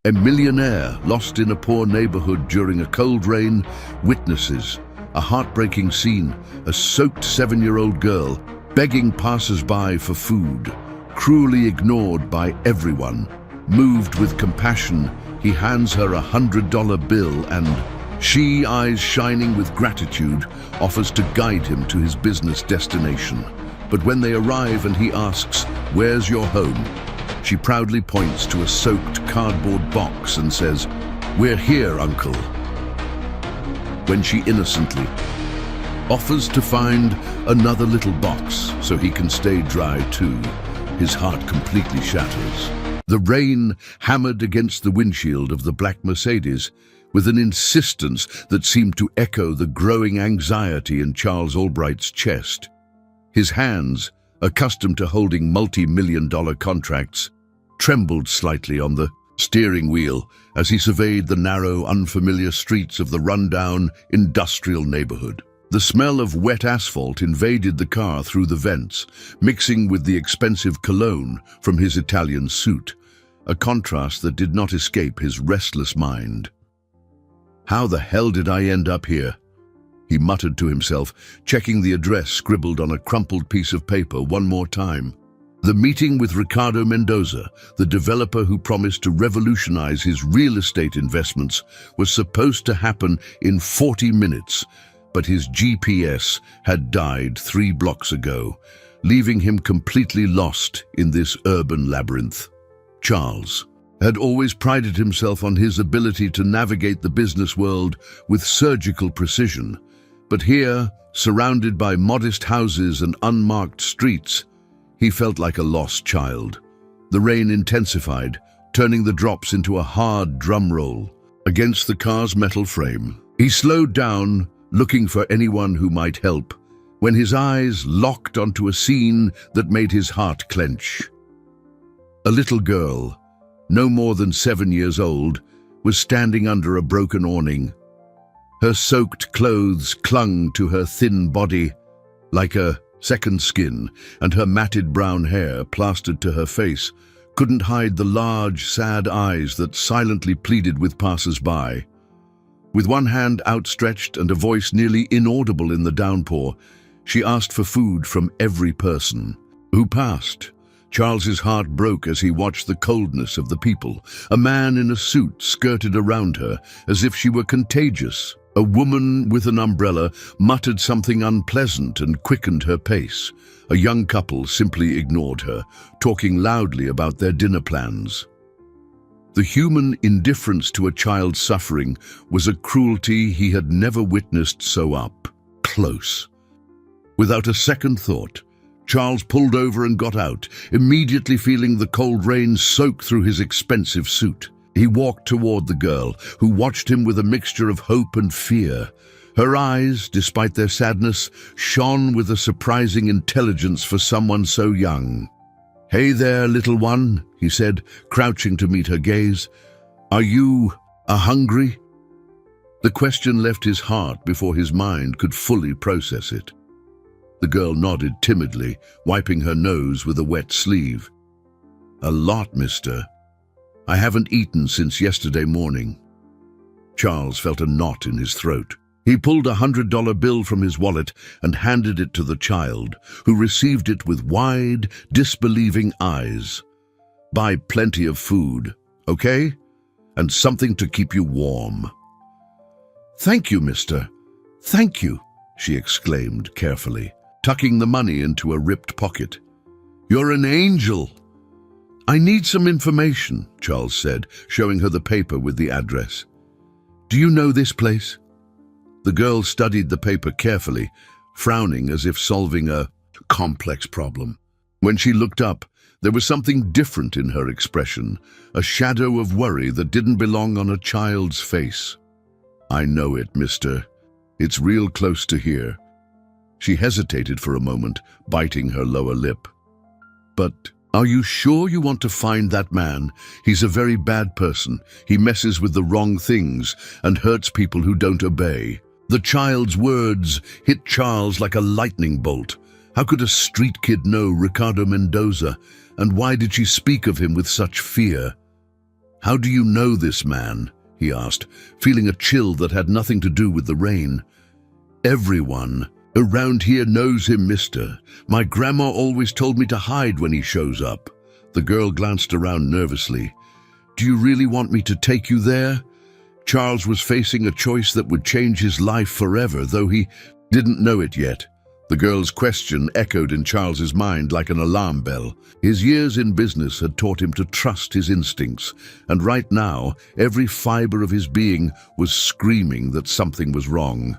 A millionaire lost in a poor neighborhood during a cold rain witnesses a heartbreaking scene, a soaked 7-year-old girl begging passers-by for food, cruelly ignored by everyone. Moved with compassion, he hands her $100 bill and she, eyes shining with gratitude, offers to guide him to his business destination. But when they arrive and he asks, "Where's your home?" she proudly points to a soaked cardboard box and says, "We're here, uncle." When she innocently offers to find another little box so he can stay dry too, his heart completely shatters. The rain hammered against the windshield of the black Mercedes with an insistence that seemed to echo the growing anxiety in Charles Albright's chest. His hands, accustomed to holding multi-million-dollar contracts, trembled slightly on the steering wheel as he surveyed the narrow, unfamiliar streets of the rundown industrial neighborhood. The smell of wet asphalt invaded the car through the vents, mixing with the expensive cologne from his Italian suit, a contrast that did not escape his restless mind. "How the hell did I end up here?" he muttered to himself, checking the address scribbled on a crumpled piece of paper one more time. The meeting with Ricardo Mendoza, the developer who promised to revolutionize his real estate investments, was supposed to happen in 40 minutes, but his GPS had died 3 blocks ago, leaving him completely lost in this urban labyrinth. Charles had always prided himself on his ability to navigate the business world with surgical precision, but here, surrounded by modest houses and unmarked streets, he felt like a lost child. The rain intensified, turning the drops into a hard drum roll against the car's metal frame. He slowed down, looking for anyone who might help, when his eyes locked onto a scene that made his heart clench. A little girl, no more than 7 years old, was standing under a broken awning. Her soaked clothes clung to her thin body like a second skin, and her matted brown hair, plastered to her face, couldn't hide the large, sad eyes that silently pleaded with passers-by. With one hand outstretched and a voice nearly inaudible in the downpour, she asked for food from every person who passed. Charles's heart broke as he watched the coldness of the people. A man in a suit skirted around her as if she were contagious. A woman with an umbrella muttered something unpleasant and quickened her pace. A young couple simply ignored her, talking loudly about their dinner plans. The human indifference to a child's suffering was a cruelty he had never witnessed so up close. Without a second thought, Charles pulled over and got out, immediately feeling the cold rain soak through his expensive suit. He walked toward the girl, who watched him with a mixture of hope and fear. Her eyes, despite their sadness, shone with a surprising intelligence for someone so young. "Hey there, little one," he said, crouching to meet her gaze. "Are you hungry?" The question left his heart before his mind could fully process it. The girl nodded timidly, wiping her nose with a wet sleeve. "A lot, mister. I haven't eaten since yesterday morning." Charles felt a knot in his throat. He pulled a $100 bill from his wallet and handed it to the child, who received it with wide, disbelieving eyes. "Buy plenty of food, okay? And something to keep you warm." "Thank you, mister. Thank you," she exclaimed carefully, tucking the money into a ripped pocket. "You're an angel." "I need some information," Charles said, showing her the paper with the address. "Do you know this place?" The girl studied the paper carefully, frowning as if solving a complex problem. When she looked up, there was something different in her expression, a shadow of worry that didn't belong on a child's face. "I know it, mister. It's real close to here." She hesitated for a moment, biting her lower lip. "But are you sure you want to find that man? He's a very bad person. He messes with the wrong things and hurts people who don't obey." The child's words hit Charles like a lightning bolt. How could a street kid know Ricardo Mendoza, and why did she speak of him with such fear? "How do you know this man?" he asked, feeling a chill that had nothing to do with the rain. "Everyone around here knows him, mister. My grandma always told me to hide when he shows up." The girl glanced around nervously. "Do you really want me to take you there?" Charles was facing a choice that would change his life forever, though he didn't know it yet. The girl's question echoed in Charles's mind like an alarm bell. His years in business had taught him to trust his instincts, and right now, every fiber of his being was screaming that something was wrong.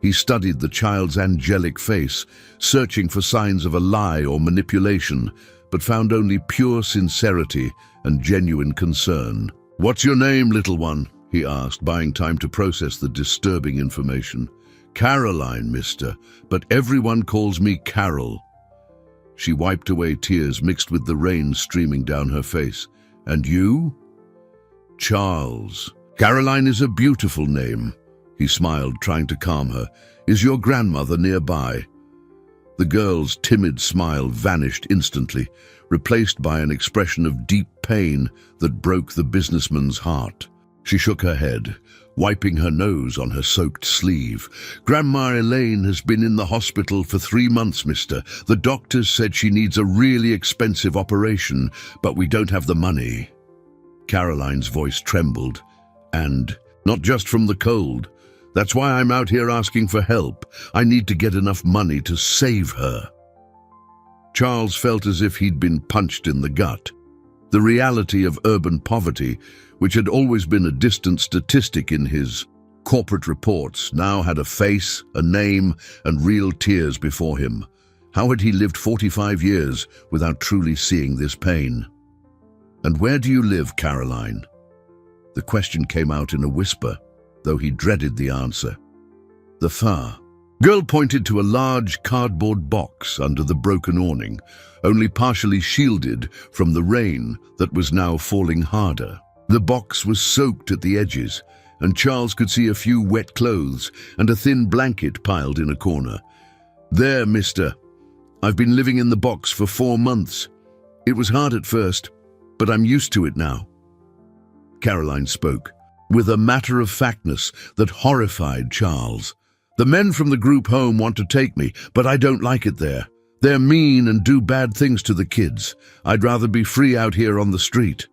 He studied the child's angelic face, searching for signs of a lie or manipulation, but found only pure sincerity and genuine concern. "What's your name, little one?" he asked, buying time to process the disturbing information. "Caroline, mister, but everyone calls me Carol." She wiped away tears mixed with the rain streaming down her face. "And you?" "Charles." "Caroline is a beautiful name." He smiled, trying to calm her. "Is your grandmother nearby?" The girl's timid smile vanished instantly, replaced by an expression of deep pain that broke the businessman's heart. She shook her head, wiping her nose on her soaked sleeve. "Grandma Elaine has been in the hospital for 3 months, mister. The doctors said she needs a really expensive operation, but we don't have the money." Caroline's voice trembled. "And not just from the cold. That's why I'm out here asking for help. I need to get enough money to save her." Charles felt as if he'd been punched in the gut. The reality of urban poverty, which had always been a distant statistic in his corporate reports, now had a face, a name, and real tears before him. How had he lived 45 years without truly seeing this pain? "And where do you live, Caroline?" The question came out in a whisper, though he dreaded the answer. "The far." Girl pointed to a large cardboard box under the broken awning, only partially shielded from the rain that was now falling harder. The box was soaked at the edges, and Charles could see a few wet clothes and a thin blanket piled in a corner. "There, mister. I've been living in the box for 4 months. It was hard at first, but I'm used to it now." Caroline spoke, with a matter-of-factness that horrified Charles. "The men from the group home want to take me, but I don't like it there. They're mean and do bad things to the kids. I'd rather be free out here on the street."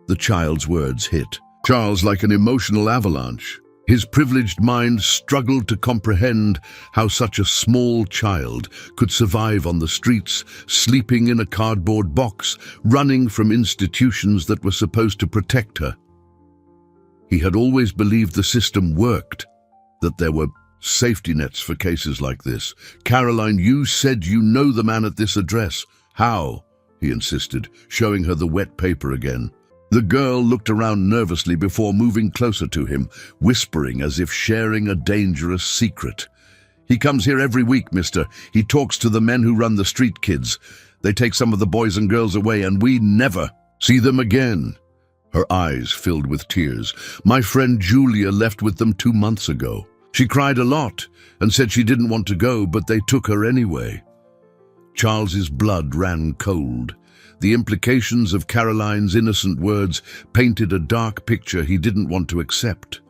The child's words hit Charles like an emotional avalanche. His privileged mind struggled to comprehend how such a small child could survive on the streets, sleeping in a cardboard box, running from institutions that were supposed to protect her. He had always believed the system worked, that there were safety nets for cases like this. "Caroline, you said you know the man at this address. How?" he insisted, showing her the wet paper again. The girl looked around nervously before moving closer to him, whispering as if sharing a dangerous secret. "He comes here every week, mister. He talks to the men who run the street kids. They take some of the boys and girls away, and we never see them again." Her eyes filled with tears. "My friend Julia left with them 2 months ago. She cried a lot and said she didn't want to go, but they took her anyway." Charles's blood ran cold. The implications of Caroline's innocent words painted a dark picture he didn't want to accept.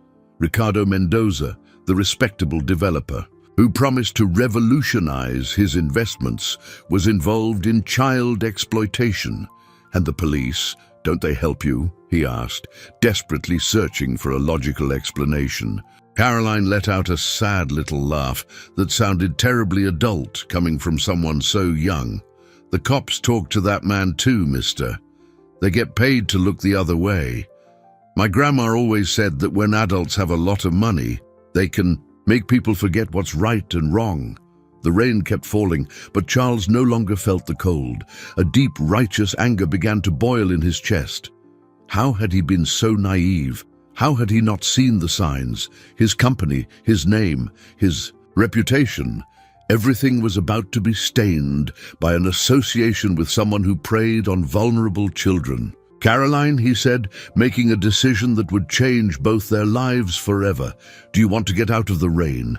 Ricardo Mendoza, the respectable developer, who promised to revolutionize his investments, was involved in child exploitation. "And the police, don't they help you?" he asked, desperately searching for a logical explanation. Caroline let out a sad little laugh that sounded terribly adult coming from someone so young. "The cops talk to that man too, mister. They get paid to look the other way. My grandma always said that when adults have a lot of money, they can make people forget what's right and wrong." The rain kept falling, but Charles no longer felt the cold. A deep, righteous anger began to boil in his chest. How had he been so naive? How had he not seen the signs? His company, his name, his reputation. Everything was about to be stained by an association with someone who preyed on vulnerable children. "Caroline," he said, making a decision that would change both their lives forever, "do you want to get out of the rain?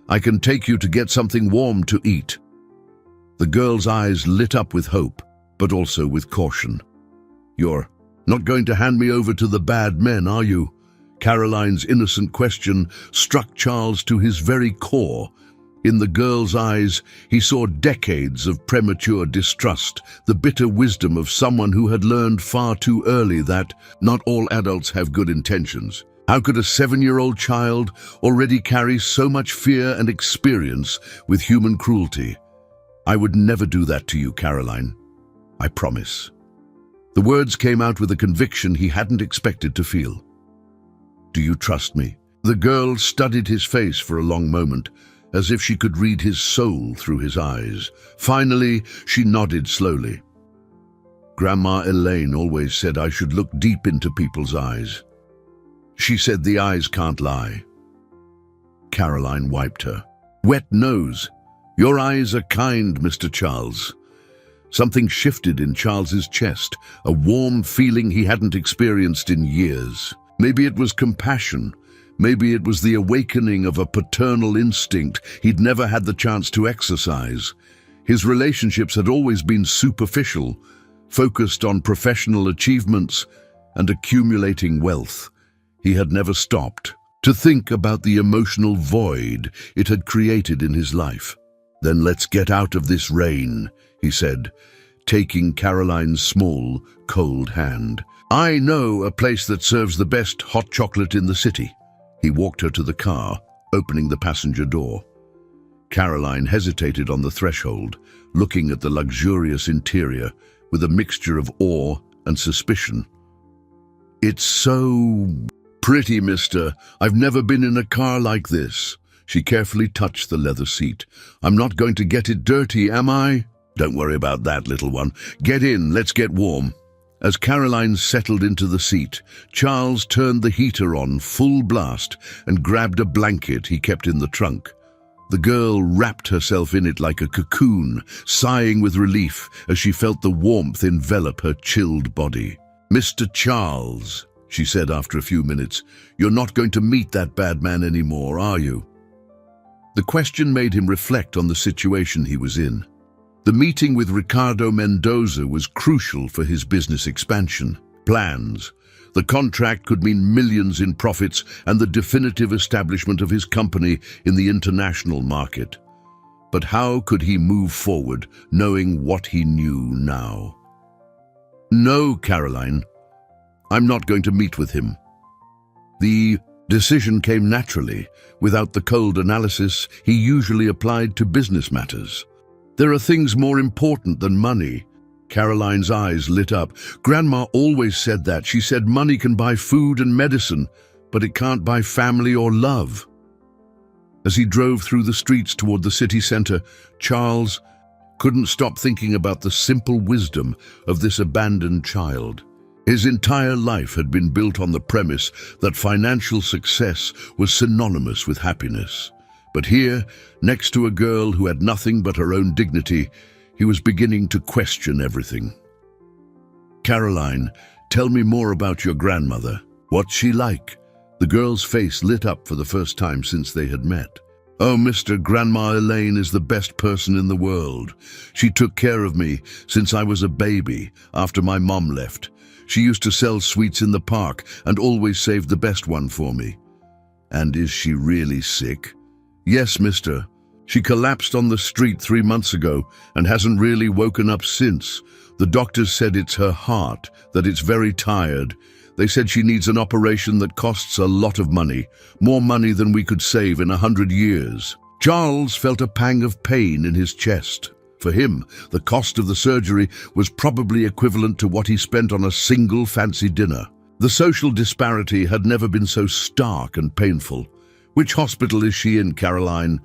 I can take you to get something warm to eat." The girl's eyes lit up with hope, but also with caution. You're Not going to hand me over to the bad men, are you? Caroline's innocent question struck Charles to his very core. In the girl's eyes, he saw decades of premature distrust, the bitter wisdom of someone who had learned far too early that not all adults have good intentions. How could a 7-year-old child already carry so much fear and experience with human cruelty? I would never do that to you, Caroline. I promise. The words came out with a conviction he hadn't expected to feel. Do you trust me? The girl studied his face for a long moment, as if she could read his soul through his eyes. Finally, she nodded slowly. Grandma Elaine always said I should look deep into people's eyes. She said the eyes can't lie. Caroline wiped her wet nose. Your eyes are kind, Mr. Charles. Something shifted in Charles's chest, a warm feeling he hadn't experienced in years. Maybe it was compassion. Maybe it was the awakening of a paternal instinct he'd never had the chance to exercise. His relationships had always been superficial, focused on professional achievements and accumulating wealth. He had never stopped to think about the emotional void it had created in his life. Then let's get out of this rain, he said, taking Caroline's small, cold hand. I know a place that serves the best hot chocolate in the city. He walked her to the car, opening the passenger door. Caroline hesitated on the threshold, looking at the luxurious interior with a mixture of awe and suspicion. It's so pretty, mister. I've never been in a car like this. She carefully touched the leather seat. I'm not going to get it dirty, am I? Don't worry about that, little one. Get in, let's get warm. As Caroline settled into the seat, Charles turned the heater on full blast and grabbed a blanket he kept in the trunk. The girl wrapped herself in it like a cocoon, sighing with relief as she felt the warmth envelop her chilled body. Mr. Charles, she said after a few minutes, you're not going to meet that bad man anymore, are you? The question made him reflect on the situation he was in. The meeting with Ricardo Mendoza was crucial for his business expansion. Plans. The contract could mean millions in profits and the definitive establishment of his company in the international market. But how could he move forward, knowing what he knew now? No, Caroline. I'm not going to meet with him. The decision came naturally, without the cold analysis he usually applied to business matters. There are things more important than money. Caroline's eyes lit up. Grandma always said that. She said money can buy food and medicine, but it can't buy family or love. As he drove through the streets toward the city center, Charles couldn't stop thinking about the simple wisdom of this abandoned child. His entire life had been built on the premise that financial success was synonymous with happiness. But here, next to a girl who had nothing but her own dignity, he was beginning to question everything. Caroline, tell me more about your grandmother. What's she like? The girl's face lit up for the first time since they had met. Oh, Mr. Grandma Elaine is the best person in the world. She took care of me since I was a baby, after my mom left. She used to sell sweets in the park and always saved the best one for me. And is she really sick? Yes, mister. She collapsed on the street 3 months ago and hasn't really woken up since. The doctors said it's her heart, that it's very tired. They said she needs an operation that costs a lot of money, more money than we could save in 100 years. Charles felt a pang of pain in his chest. For him, the cost of the surgery was probably equivalent to what he spent on a single fancy dinner. The social disparity had never been so stark and painful. Which hospital is she in, Caroline?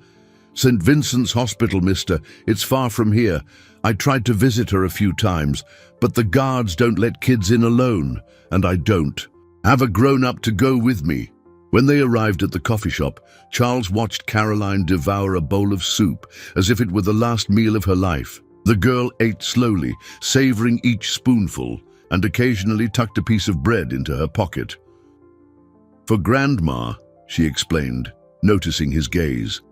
St. Vincent's Hospital, mister. It's far from here. I tried to visit her a few times, but the guards don't let kids in alone, and I don't. Have a grown-up to go with me. When they arrived at the coffee shop, Charles watched Caroline devour a bowl of soup as if it were the last meal of her life. The girl ate slowly, savoring each spoonful, and occasionally tucked a piece of bread into her pocket. For Grandma, she explained, noticing his gaze.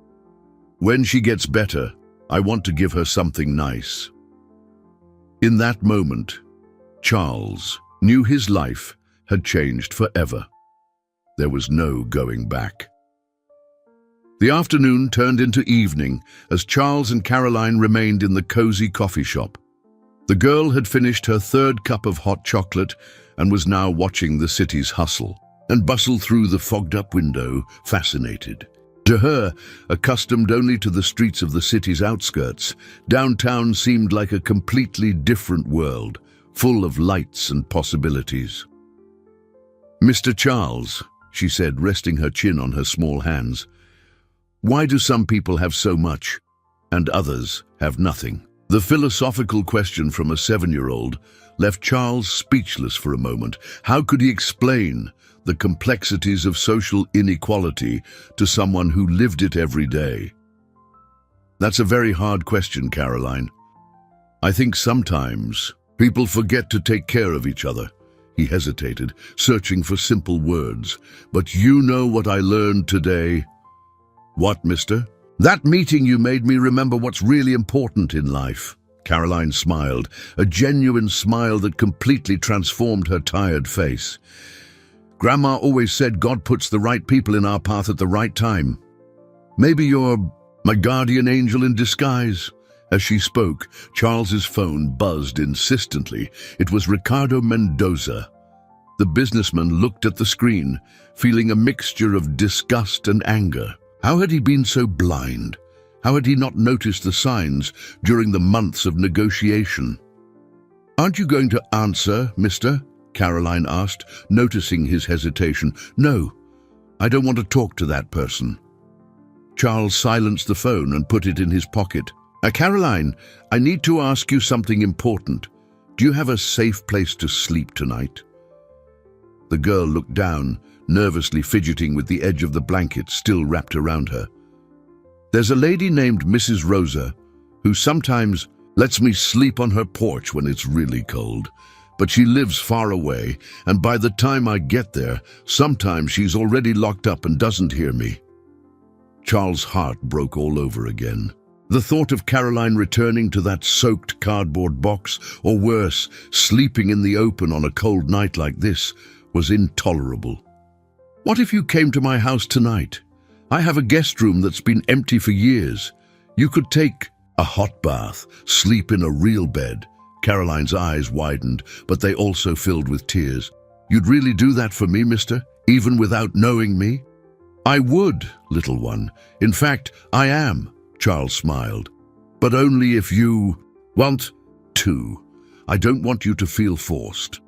When she gets better, I want to give her something nice. In that moment, Charles knew his life had changed forever. There was no going back. The afternoon turned into evening as Charles and Caroline remained in the cozy coffee shop. The girl had finished her third cup of hot chocolate and was now watching the city's hustle and bustle through the fogged-up window, fascinated. To her, accustomed only to the streets of the city's outskirts, downtown seemed like a completely different world, full of lights and possibilities. "Mr. Charles," she said, resting her chin on her small hands, "why do some people have so much and others have nothing?" The philosophical question from a 7-year-old left Charles speechless for a moment. How could he explain the complexities of social inequality to someone who lived it every day? "That's a very hard question, Caroline. I think sometimes people forget to take care of each other." He hesitated, searching for simple words. "But you know what I learned today?" "What, mister?" "That meeting you made me remember what's really important in life." Caroline smiled, a genuine smile that completely transformed her tired face. "Grandma always said God puts the right people in our path at the right time. Maybe you're my guardian angel in disguise." As she spoke, Charles's phone buzzed insistently. It was Ricardo Mendoza. The businessman looked at the screen, feeling a mixture of disgust and anger. How had he been so blind? How had he not noticed the signs during the months of negotiation? "Aren't you going to answer, mister?" Caroline asked, noticing his hesitation. "No, I don't want to talk to that person." Charles silenced the phone and put it in his pocket. Caroline, I need to ask you something important. Do you have a safe place to sleep tonight?" The girl looked down, nervously fidgeting with the edge of the blanket still wrapped around her. "There's a lady named Mrs. Rosa who sometimes lets me sleep on her porch when it's really cold. But she lives far away, and by the time I get there, sometimes she's already locked up and doesn't hear me." Charles' heart broke all over again. The thought of Caroline returning to that soaked cardboard box, or worse, sleeping in the open on a cold night like this, was intolerable. "What if you came to my house tonight? I have a guest room that's been empty for years. You could take a hot bath, sleep in a real bed." Caroline's eyes widened, but they also filled with tears. "You'd really do that for me, mister, even without knowing me?" "I would, little one. In fact, I am." Charles smiled. "But only if you want to. I don't want you to feel forced."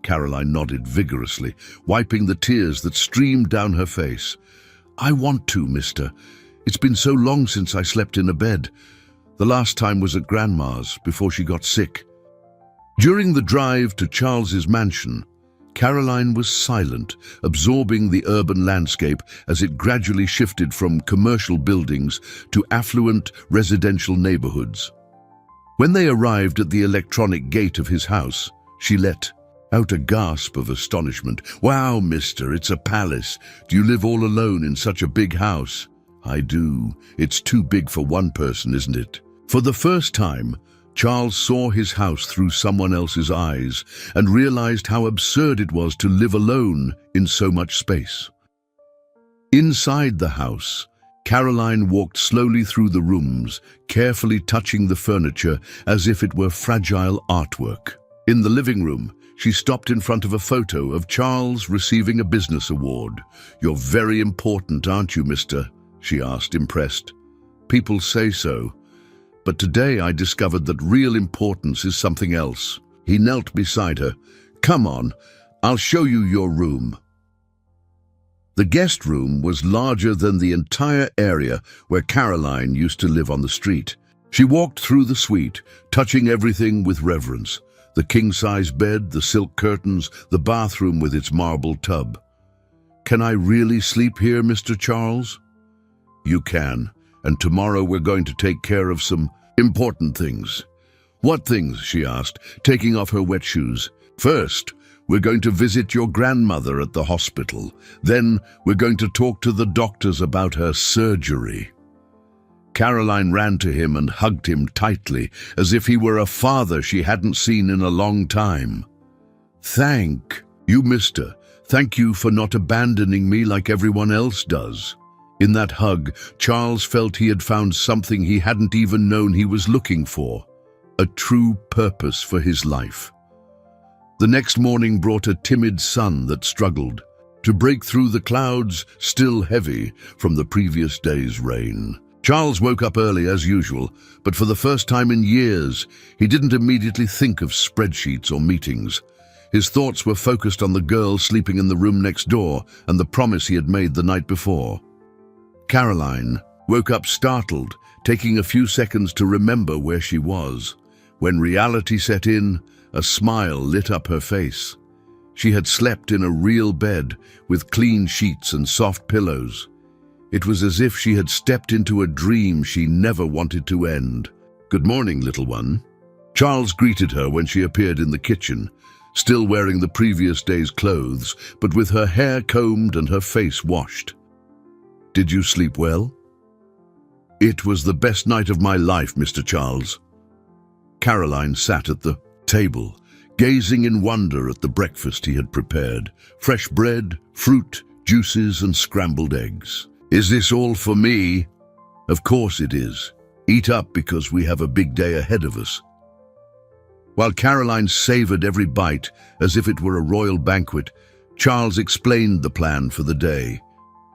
Caroline nodded vigorously, wiping the tears that streamed down her face. "I want to, mister. It's been so long since I slept in a bed. The last time was at Grandma's, before she got sick." During the drive to Charles's mansion, Caroline was silent, absorbing the urban landscape as it gradually shifted from commercial buildings to affluent residential neighborhoods. When they arrived at the electronic gate of his house, she let out a gasp of astonishment. "Wow, mister, it's a palace. Do you live all alone in such a big house?" "I do. It's too big for one person, isn't it?" For the first time, Charles saw his house through someone else's eyes and realized how absurd it was to live alone in so much space. Inside the house, Caroline walked slowly through the rooms, carefully touching the furniture as if it were fragile artwork. In the living room, she stopped in front of a photo of Charles receiving a business award. "You're very important, aren't you, mister?" she asked, impressed. "People say so. But today I discovered that real importance is something else." He knelt beside her. "Come on, I'll show you your room." The guest room was larger than the entire area where Caroline used to live on the street. She walked through the suite, touching everything with reverence. The king-size bed, the silk curtains, the bathroom with its marble tub. "Can I really sleep here, Mr. Charles?" "You can, and tomorrow we're going to take care of some important things." "What things?" she asked, taking off her wet shoes. "First, we're going to visit your grandmother at the hospital. Then we're going to talk to the doctors about her surgery." Caroline ran to him and hugged him tightly, as if he were a father she hadn't seen in a long time. Thank you, mister. Thank you for not abandoning me like everyone else does. In that hug, Charles felt he had found something he hadn't even known he was looking for, a true purpose for his life. The next morning brought a timid sun that struggled to break through the clouds still heavy from the previous day's rain. Charles woke up early as usual, but for the first time in years, he didn't immediately think of spreadsheets or meetings. His thoughts were focused on the girl sleeping in the room next door and the promise he had made the night before. Caroline woke up startled, taking a few seconds to remember where she was. When reality set in, a smile lit up her face. She had slept in a real bed with clean sheets and soft pillows. It was as if she had stepped into a dream she never wanted to end. "Good morning, little one." Charles greeted her when she appeared in the kitchen, still wearing the previous day's clothes, but with her hair combed and her face washed. "Did you sleep well?" "It was the best night of my life, Mr. Charles." Caroline sat at the table, gazing in wonder at the breakfast he had prepared. Fresh bread, fruit, juices, and scrambled eggs. "Is this all for me?" "Of course it is. Eat up because we have a big day ahead of us." While Caroline savored every bite as if it were a royal banquet, Charles explained the plan for the day.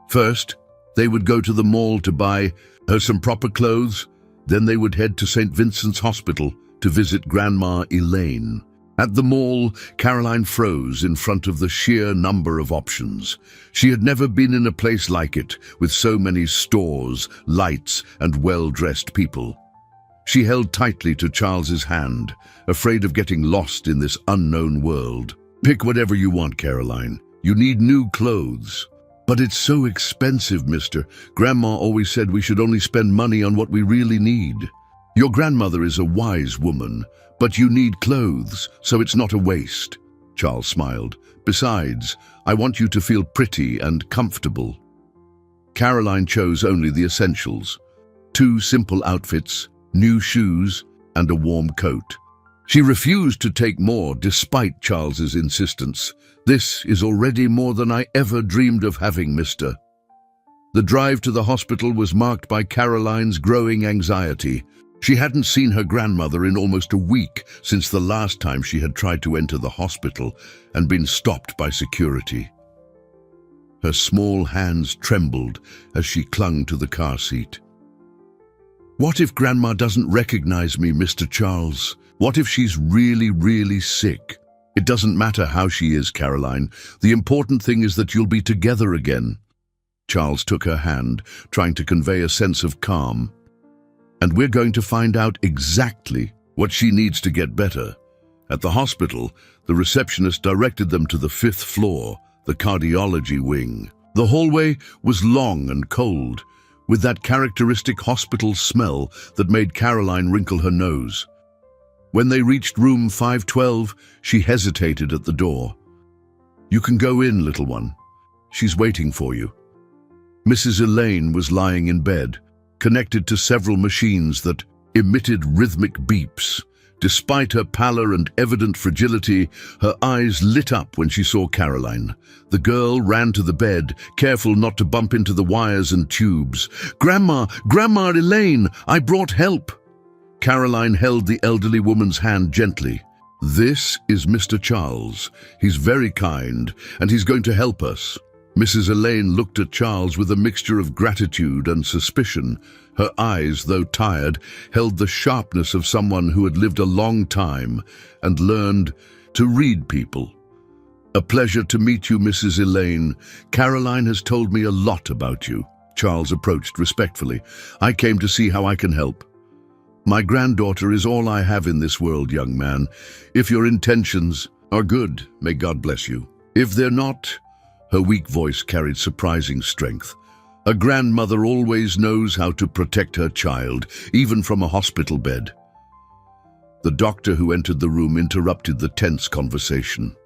First, they would go to the mall to buy her some proper clothes. Then they would head to St. Vincent's Hospital to visit Grandma Elaine. At the mall, Caroline froze in front of the sheer number of options. She had never been in a place like it, with so many stores, lights, and well-dressed people. She held tightly to Charles's hand, afraid of getting lost in this unknown world. "Pick whatever you want, Caroline. You need new clothes." "But it's so expensive, mister. Grandma always said we should only spend money on what we really need." "Your grandmother is a wise woman, but you need clothes, so it's not a waste." Charles smiled. "Besides, I want you to feel pretty and comfortable." Caroline chose only the essentials: 2 simple outfits, new shoes, and a warm coat. She refused to take more despite Charles's insistence. "This is already more than I ever dreamed of having, mister." The drive to the hospital was marked by Caroline's growing anxiety. She hadn't seen her grandmother in almost a week since the last time she had tried to enter the hospital and been stopped by security. Her small hands trembled as she clung to the car seat. "What if Grandma doesn't recognize me, Mr. Charles? What if she's really, really sick?" "It doesn't matter how she is, Caroline. The important thing is that you'll be together again." Charles took her hand, trying to convey a sense of calm. "And we're going to find out exactly what she needs to get better." At the hospital, the receptionist directed them to the 5th floor, the cardiology wing. The hallway was long and cold, with that characteristic hospital smell that made Caroline wrinkle her nose. When they reached room 512, she hesitated at the door. "You can go in, little one. She's waiting for you." Mrs. Elaine was lying in bed, connected to several machines that emitted rhythmic beeps. Despite her pallor and evident fragility, her eyes lit up when she saw Caroline. The girl ran to the bed, careful not to bump into the wires and tubes. "Grandma! Grandma Elaine! I brought help!" Caroline held the elderly woman's hand gently. "This is Mr. Charles. He's very kind, and he's going to help us." Mrs. Elaine looked at Charles with a mixture of gratitude and suspicion. Her eyes, though tired, held the sharpness of someone who had lived a long time and learned to read people. "A pleasure to meet you, Mrs. Elaine. Caroline has told me a lot about you." Charles approached respectfully. "I came to see how I can help." "My granddaughter is all I have in this world, young man. If your intentions are good, may God bless you. If they're not..." Her weak voice carried surprising strength. "A grandmother always knows how to protect her child, even from a hospital bed." The doctor who entered the room interrupted the tense conversation.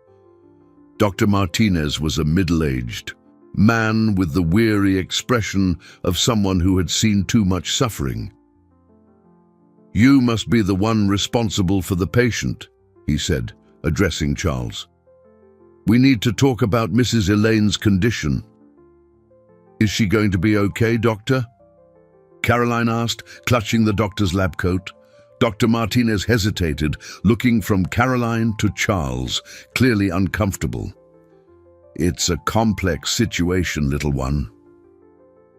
Dr. Martinez was a middle-aged man with the weary expression of someone who had seen too much suffering. "You must be the one responsible for the patient," he said, addressing Charles. We need to talk about Mrs. Elaine's condition. Is she going to be okay, Doctor? Caroline asked, clutching the doctor's lab coat. Dr. Martinez hesitated, looking from Caroline to Charles, clearly uncomfortable. It's a complex situation, little one.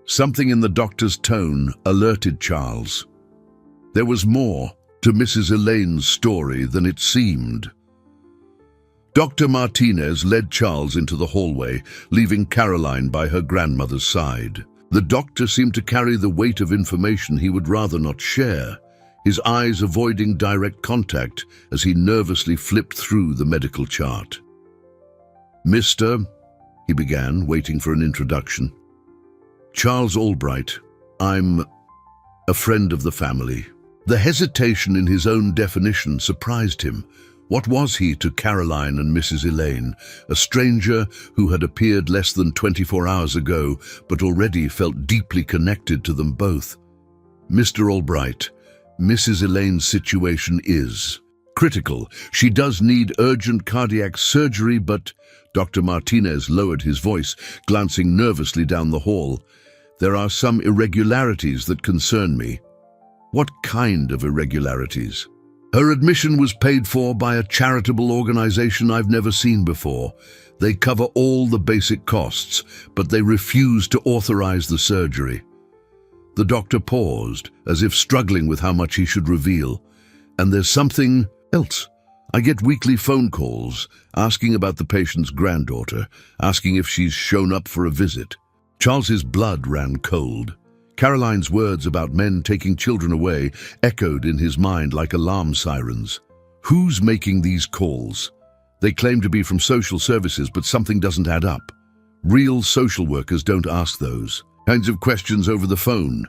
Something in the doctor's tone alerted Charles. There was more to Mrs. Elaine's story than it seemed. Dr. Martinez led Charles into the hallway, leaving Caroline by her grandmother's side. The doctor seemed to carry the weight of information he would rather not share, his eyes avoiding direct contact as he nervously flipped through the medical chart. Mr. he began, waiting for an introduction. Charles Albright, I'm a friend of the family. The hesitation in his own definition surprised him. What was he to Caroline and Mrs. Elaine, a stranger who had appeared less than 24 hours ago, but already felt deeply connected to them both? Mr. Albright, Mrs. Elaine's situation is critical. She does need urgent cardiac surgery, but Dr. Martinez lowered his voice, glancing nervously down the hall. There are some irregularities that concern me. What kind of irregularities? Her admission was paid for by a charitable organization I've never seen before. They cover all the basic costs, but they refuse to authorize the surgery. The doctor paused, as if struggling with how much he should reveal. And there's something else. I get weekly phone calls asking about the patient's granddaughter, asking if she's shown up for a visit. Charles's blood ran cold. Caroline's words about men taking children away echoed in his mind like alarm sirens. Who's making these calls? They claim to be from social services, but something doesn't add up. Real social workers don't ask those kinds of questions over the phone.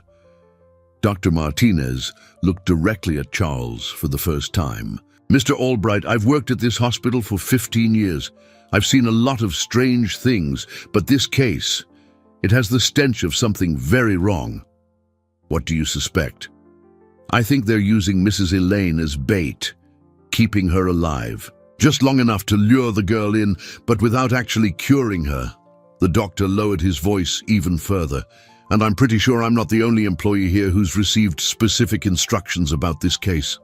Dr. Martinez looked directly at Charles for the first time. Mr. Albright, I've worked at this hospital for 15 years. I've seen a lot of strange things, but this case, it has the stench of something very wrong. What do you suspect? I think they're using Mrs. Elaine as bait, keeping her alive, just long enough to lure the girl in, but without actually curing her. The doctor lowered his voice even further, and I'm pretty sure I'm not the only employee here who's received specific instructions about this case.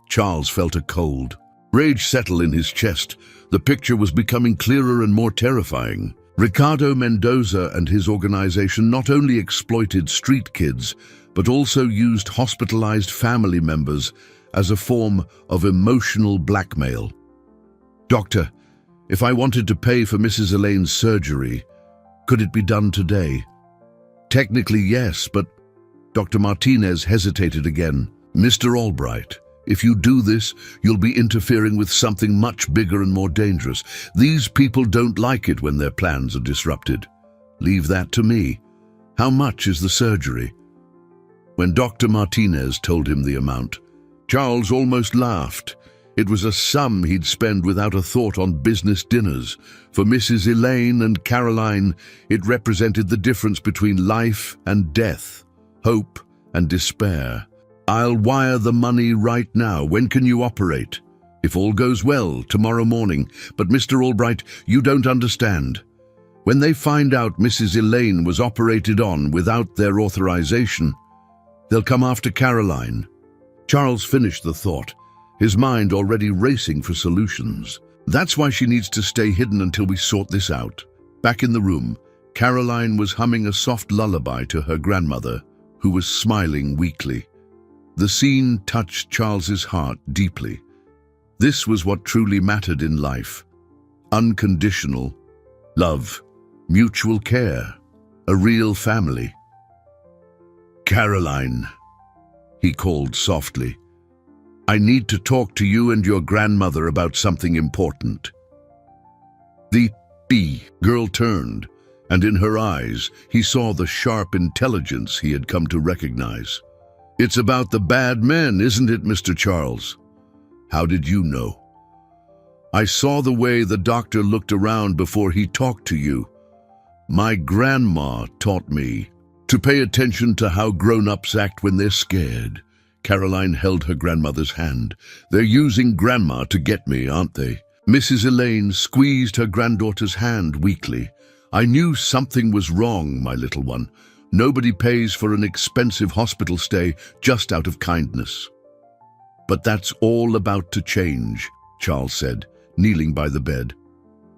Charles felt a cold rage settle in his chest. The picture was becoming clearer and more terrifying. Ricardo Mendoza and his organization not only exploited street kids, but also used hospitalized family members as a form of emotional blackmail. Doctor, if I wanted to pay for Mrs. Elaine's surgery, could it be done today? Technically, yes, but Dr. Martinez hesitated again. Mr. Albright, if you do this, you'll be interfering with something much bigger and more dangerous. These people don't like it when their plans are disrupted. Leave that to me. How much is the surgery? When Dr. Martinez told him the amount, Charles almost laughed. It was a sum he'd spend without a thought on business dinners. For Mrs. Elaine and Caroline, it represented the difference between life and death, hope and despair. I'll wire the money right now. When can you operate? If all goes well, tomorrow morning. But Mr. Albright, you don't understand. When they find out Mrs. Elaine was operated on without their authorization, they'll come after Caroline. Charles finished the thought, his mind already racing for solutions. That's why she needs to stay hidden until we sort this out. Back in the room, Caroline was humming a soft lullaby to her grandmother, who was smiling weakly. The scene touched Charles's heart deeply. This was what truly mattered in life. Unconditional love, mutual care, a real family. Caroline, he called softly. I need to talk to you and your grandmother about something important. The girl turned, and in her eyes he saw the sharp intelligence he had come to recognize. It's about the bad men, isn't it, Mr. Charles? How did you know? I saw the way the doctor looked around before he talked to you. My grandma taught me to pay attention to how grown-ups act when they're scared. Caroline held her grandmother's hand. They're using Grandma to get me, aren't they? Mrs. Elaine squeezed her granddaughter's hand weakly. "I knew something was wrong, my little one. Nobody pays for an expensive hospital stay just out of kindness." "But that's all about to change," Charles said, kneeling by the bed.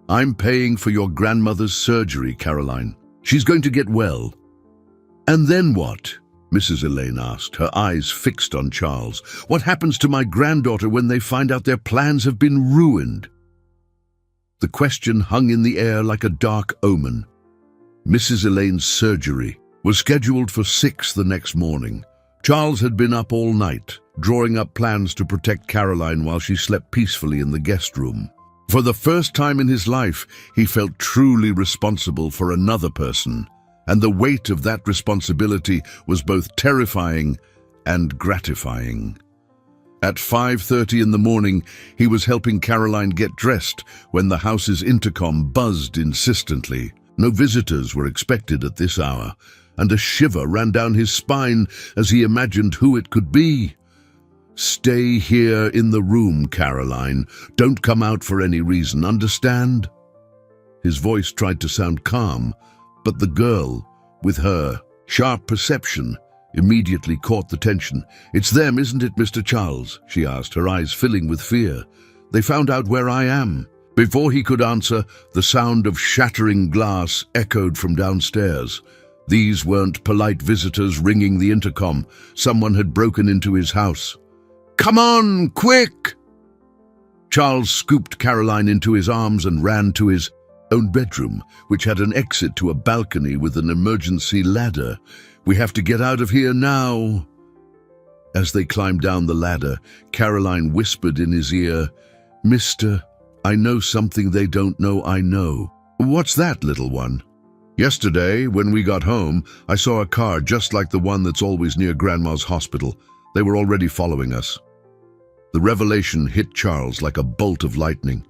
"I'm paying for your grandmother's surgery, Caroline. She's going to get well." "And then what?" Mrs. Elaine asked, her eyes fixed on Charles. "What happens to my granddaughter when they find out their plans have been ruined?" The question hung in the air like a dark omen. Mrs. Elaine's surgery was scheduled for 6 the next morning. Charles had been up all night, drawing up plans to protect Caroline while she slept peacefully in the guest room. For the first time in his life, he felt truly responsible for another person, and the weight of that responsibility was both terrifying and gratifying. At 5:30 in the morning, he was helping Caroline get dressed when the house's intercom buzzed insistently. No visitors were expected at this hour, and a shiver ran down his spine as he imagined who it could be. "Stay here in the room, Caroline. Don't come out for any reason, understand?" His voice tried to sound calm, but the girl, with her sharp perception, immediately caught the tension. "It's them, isn't it, Mr. Charles?" she asked, her eyes filling with fear. "They found out where I am." Before he could answer, the sound of shattering glass echoed from downstairs. These weren't polite visitors ringing the intercom. Someone had broken into his house. "Come on, quick!" Charles scooped Caroline into his arms and ran to his own bedroom, which had an exit to a balcony with an emergency ladder. "We have to get out of here now." As they climbed down the ladder, Caroline whispered in his ear, "Mister, I know something they don't know I know." "What's that, little one?" "Yesterday, when we got home, I saw a car just like the one that's always near Grandma's hospital. They were already following us." The revelation hit Charles like a bolt of lightning.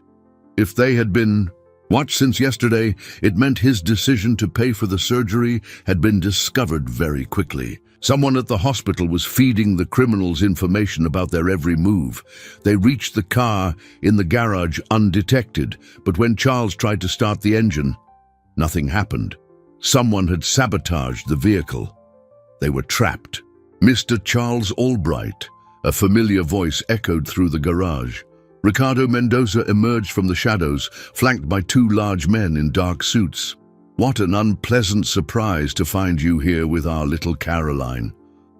If they had been watched since yesterday, it meant his decision to pay for the surgery had been discovered very quickly. Someone at the hospital was feeding the criminals information about their every move. They reached the car in the garage undetected, but when Charles tried to start the engine, nothing happened. Someone had sabotaged the vehicle. They were trapped. "Mr. Charles Albright," a familiar voice echoed through the garage. Ricardo Mendoza emerged from the shadows, flanked by 2 large men in dark suits. "What an unpleasant surprise to find you here with our little Caroline."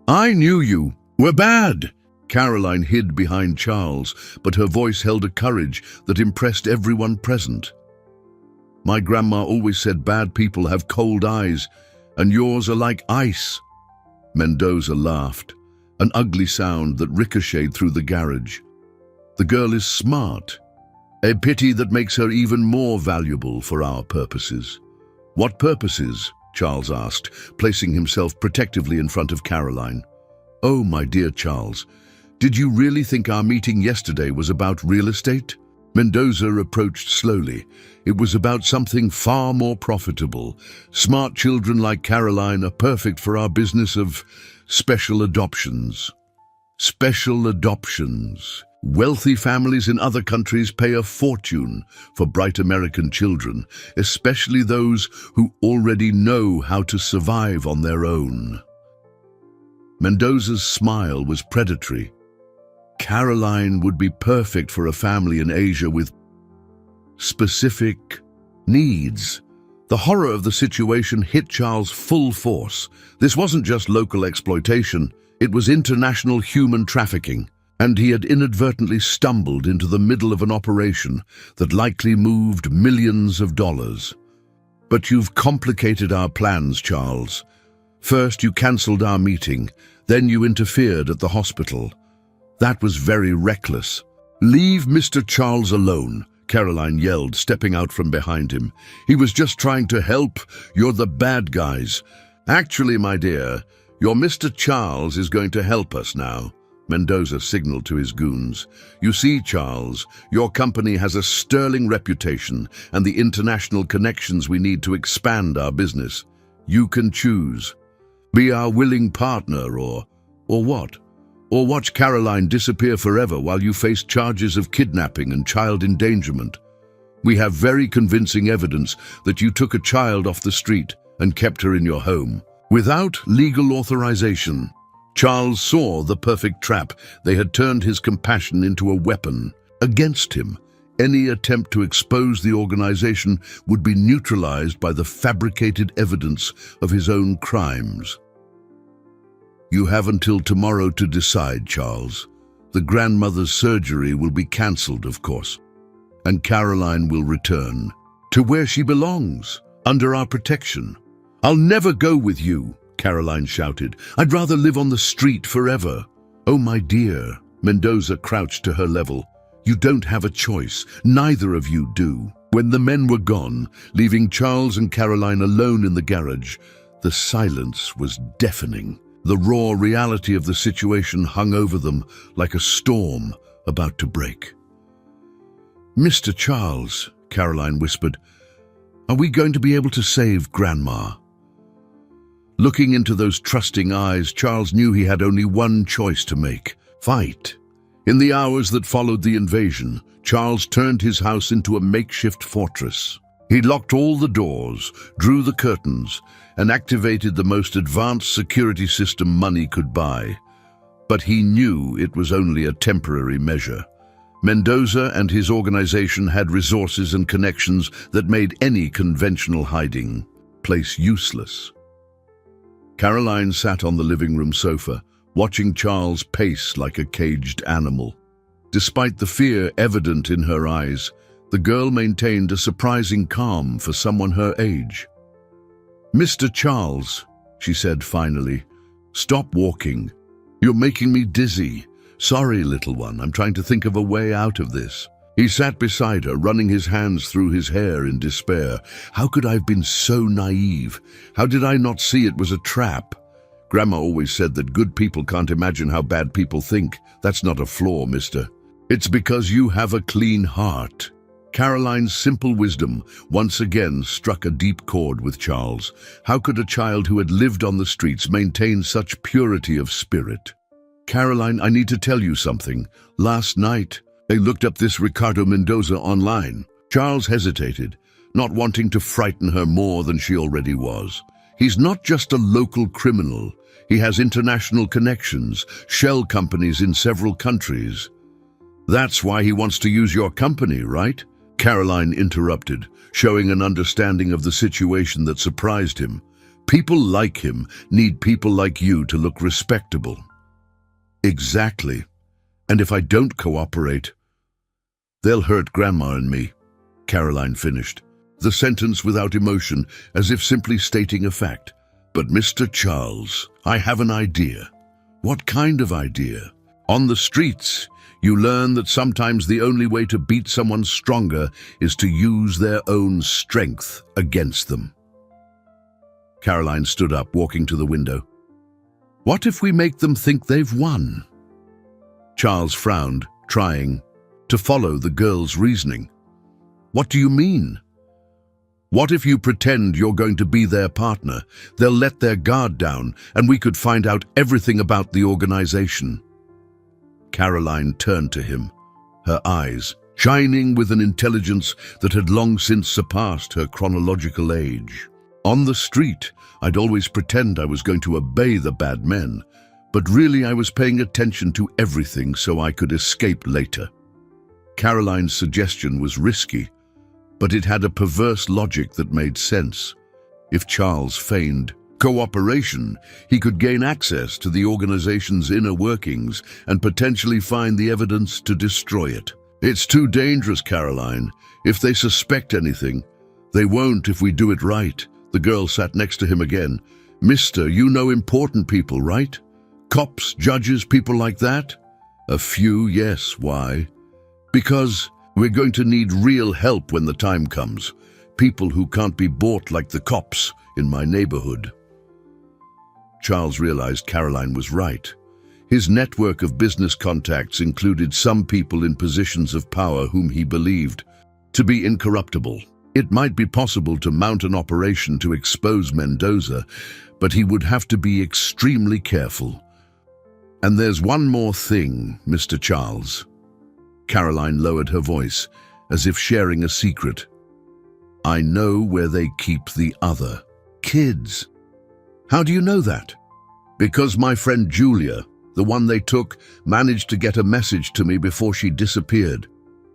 "I knew you were bad." Caroline hid behind Charles, but her voice held a courage that impressed everyone present. "My grandma always said bad people have cold eyes, and yours are like ice." Mendoza laughed, an ugly sound that ricocheted through the garage. "The girl is smart. A pity that makes her even more valuable for our purposes." "What purposes?" Charles asked, placing himself protectively in front of Caroline. "Oh, my dear Charles, did you really think our meeting yesterday was about real estate?" Mendoza approached slowly. "It was about something far more profitable. Smart children like Caroline are perfect for our business of special adoptions." Special adoptions. Wealthy families in other countries pay a fortune for bright American children, especially those who already know how to survive on their own. Mendoza's smile was predatory. Caroline would be perfect for a family in Asia with specific needs. The horror of the situation hit Charles full force. This wasn't just local exploitation, it was international human trafficking, and he had inadvertently stumbled into the middle of an operation that likely moved millions of dollars. "But you've complicated our plans, Charles. First you cancelled our meeting, then you interfered at the hospital. That was very reckless." "Leave Mr. Charles alone," Caroline yelled, stepping out from behind him. "He was just trying to help. You're the bad guys." "Actually, my dear, your Mr. Charles is going to help us now," Mendoza signaled to his goons. "You see, Charles, your company has a sterling reputation and the international connections we need to expand our business. You can choose. Be our willing partner or what? Or watch Caroline disappear forever while you face charges of kidnapping and child endangerment. We have very convincing evidence that you took a child off the street and kept her in your home. Without legal authorization, Charles saw the perfect trap. They had turned his compassion into a weapon against him. Any attempt to expose the organization would be neutralized by the fabricated evidence of his own crimes. You have until tomorrow to decide, Charles. The grandmother's surgery will be cancelled, of course, and Caroline will return to where she belongs, under our protection. I'll never go with you, Caroline shouted. I'd rather live on the street forever. Oh, my dear, Mendoza crouched to her level. You don't have a choice. Neither of you do. When the men were gone, leaving Charles and Caroline alone in the garage, the silence was deafening. The raw reality of the situation hung over them like a storm about to break. Mr. Charles, Caroline whispered, are we going to be able to save Grandma? Looking into those trusting eyes, Charles knew he had only one choice to make: fight. In the hours that followed the invasion, Charles turned his house into a makeshift fortress. He locked all the doors, drew the curtains, and activated the most advanced security system money could buy. But he knew it was only a temporary measure. Mendoza and his organization had resources and connections that made any conventional hiding place useless. Caroline sat on the living room sofa, watching Charles pace like a caged animal. Despite the fear evident in her eyes, the girl maintained a surprising calm for someone her age. Mr. Charles, she said finally, stop walking. You're making me dizzy. Sorry, little one, I'm trying to think of a way out of this. He sat beside her, running his hands through his hair in despair. How could I have been so naive? How did I not see it was a trap? Grandma always said that good people can't imagine how bad people think. That's not a flaw, mister. It's because you have a clean heart. Caroline's simple wisdom once again struck a deep chord with Charles. How could a child who had lived on the streets maintain such purity of spirit? Caroline, I need to tell you something. Last night, they looked up this Ricardo Mendoza online. Charles hesitated, not wanting to frighten her more than she already was. He's not just a local criminal. He has international connections, shell companies in several countries. That's why he wants to use your company, right? Caroline interrupted, showing an understanding of the situation that surprised him. People like him need people like you to look respectable. Exactly. And if I don't cooperate, they'll hurt Grandma and me, Caroline finished, the sentence without emotion, as if simply stating a fact. But Mr. Charles, I have an idea. What kind of idea? On the streets, you learn that sometimes the only way to beat someone stronger is to use their own strength against them. Caroline stood up, walking to the window. What if we make them think they've won? Charles frowned, trying to follow the girl's reasoning. What do you mean? What if you pretend you're going to be their partner? They'll let their guard down, and we could find out everything about the organization. Caroline turned to him, her eyes shining with an intelligence that had long since surpassed her chronological age. On the street, I'd always pretend I was going to obey the bad men, but really I was paying attention to everything so I could escape later. Caroline's suggestion was risky, but it had a perverse logic that made sense. If Charles feigned cooperation, he could gain access to the organization's inner workings and potentially find the evidence to destroy it. It's too dangerous, Caroline. If they suspect anything, they won't if we do it right. The girl sat next to him again. Mister, you know important people, right? Cops, judges, people like that? A few, yes. Why? Because we're going to need real help when the time comes. People who can't be bought like the cops in my neighborhood. Charles realized Caroline was right. His network of business contacts included some people in positions of power whom he believed to be incorruptible. It might be possible to mount an operation to expose Mendoza, but he would have to be extremely careful. And there's one more thing, Mr. Charles. Caroline lowered her voice, as if sharing a secret. I know where they keep the other kids. How do you know that? Because my friend Julia, the one they took, managed to get a message to me before she disappeared.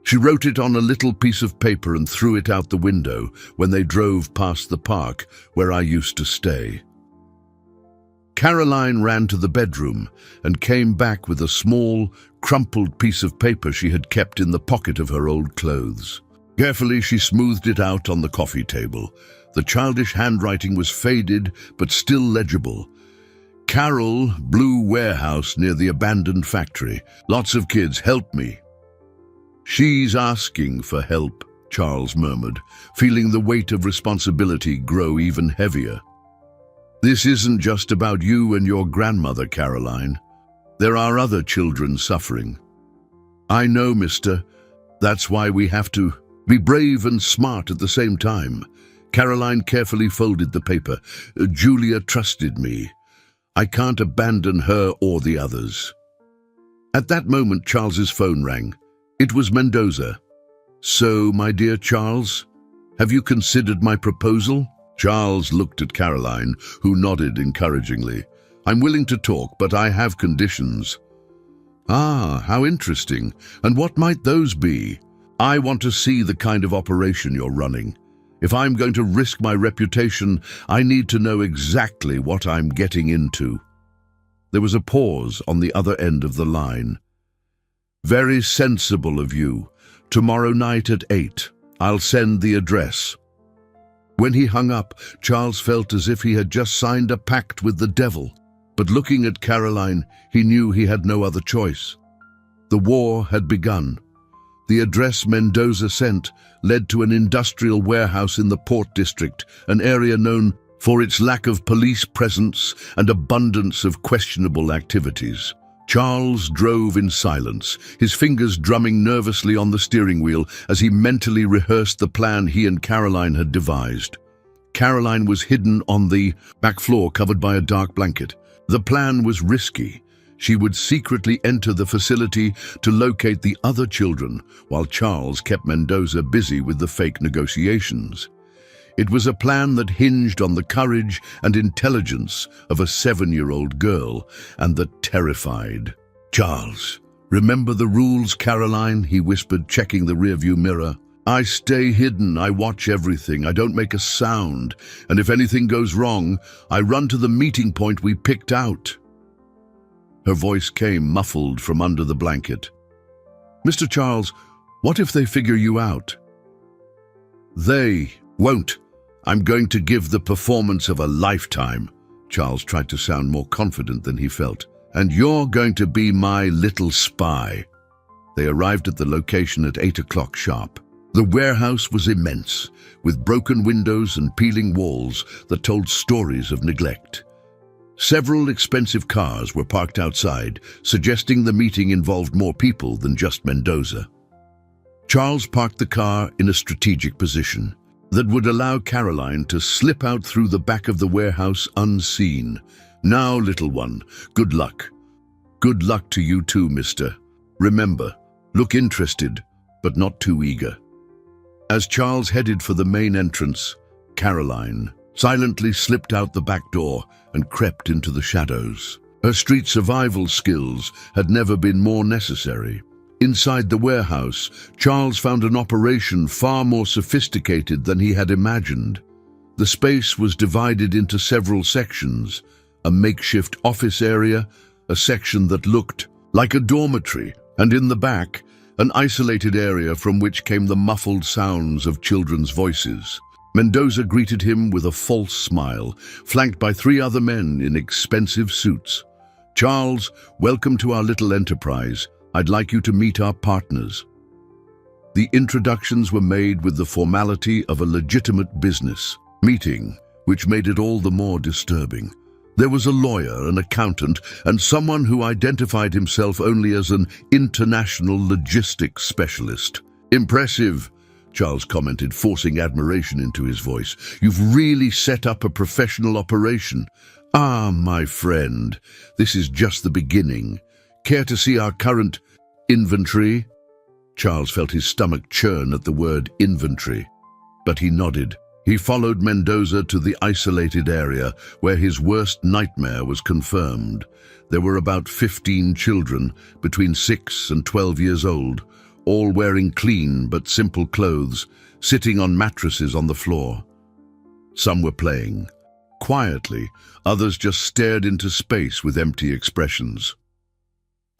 She wrote it on a little piece of paper and threw it out the window when they drove past the park where I used to stay. Caroline ran to the bedroom and came back with a small, crumpled piece of paper she had kept in the pocket of her old clothes. Carefully, she smoothed it out on the coffee table. The childish handwriting was faded but still legible. Carol, blue warehouse near the abandoned factory. Lots of kids, help me. She's asking for help, Charles murmured, feeling the weight of responsibility grow even heavier. This isn't just about you and your grandmother, Caroline. There are other children suffering. I know, mister. That's why we have to be brave and smart at the same time. Caroline carefully folded the paper. Julia trusted me. I can't abandon her or the others. At that moment, Charles's phone rang. It was Mendoza. So, my dear Charles, have you considered my proposal? Charles looked at Caroline, who nodded encouragingly. I'm willing to talk, but I have conditions. Ah, how interesting. And what might those be? I want to see the kind of operation you're running. If I'm going to risk my reputation, I need to know exactly what I'm getting into. There was a pause on the other end of the line. Very sensible of you. Tomorrow night at 8. I'll send the address. When he hung up, Charles felt as if he had just signed a pact with the devil. But looking at Caroline, he knew he had no other choice. The war had begun. The address Mendoza sent led to an industrial warehouse in the Port District, an area known for its lack of police presence and abundance of questionable activities. Charles drove in silence, his fingers drumming nervously on the steering wheel as he mentally rehearsed the plan he and Caroline had devised. Caroline was hidden on the back floor, covered by a dark blanket. The plan was risky. She would secretly enter the facility to locate the other children, while Charles kept Mendoza busy with the fake negotiations. It was a plan that hinged on the courage and intelligence of a 7-year-old girl, and that terrified. Charles, remember the rules, Caroline, he whispered, checking the rearview mirror. I stay hidden, I watch everything, I don't make a sound, and if anything goes wrong, I run to the meeting point we picked out. Her voice came muffled from under the blanket. Mr. Charles, what if they figure you out? They won't. I'm going to give the performance of a lifetime. Charles tried to sound more confident than he felt. And you're going to be my little spy. They arrived at the location at 8 o'clock sharp. The warehouse was immense, with broken windows and peeling walls that told stories of neglect. Several expensive cars were parked outside, suggesting the meeting involved more people than just Mendoza. Charles parked the car in a strategic position that would allow Caroline to slip out through the back of the warehouse unseen. Now, little one, good luck. Good luck to you too, mister. Remember, look interested, but not too eager. As Charles headed for the main entrance, Caroline silently slipped out the back door and crept into the shadows. Her street survival skills had never been more necessary. Inside the warehouse, Charles found an operation far more sophisticated than he had imagined. The space was divided into several sections, a makeshift office area, a section that looked like a dormitory, and in the back, an isolated area from which came the muffled sounds of children's voices. Mendoza greeted him with a false smile, flanked by 3 other men in expensive suits. Charles, welcome to our little enterprise. I'd like you to meet our partners. The introductions were made with the formality of a legitimate business meeting, which made it all the more disturbing. There was a lawyer, an accountant, and someone who identified himself only as an international logistics specialist. Impressive, Charles commented, forcing admiration into his voice. You've really set up a professional operation. Ah, my friend, this is just the beginning. Care to see our current inventory? Charles felt his stomach churn at the word inventory, but he nodded. He followed Mendoza to the isolated area where his worst nightmare was confirmed. There were about 15 children, between 6 and 12 years old, all wearing clean but simple clothes, sitting on mattresses on the floor. Some were playing. Quietly, others just stared into space with empty expressions.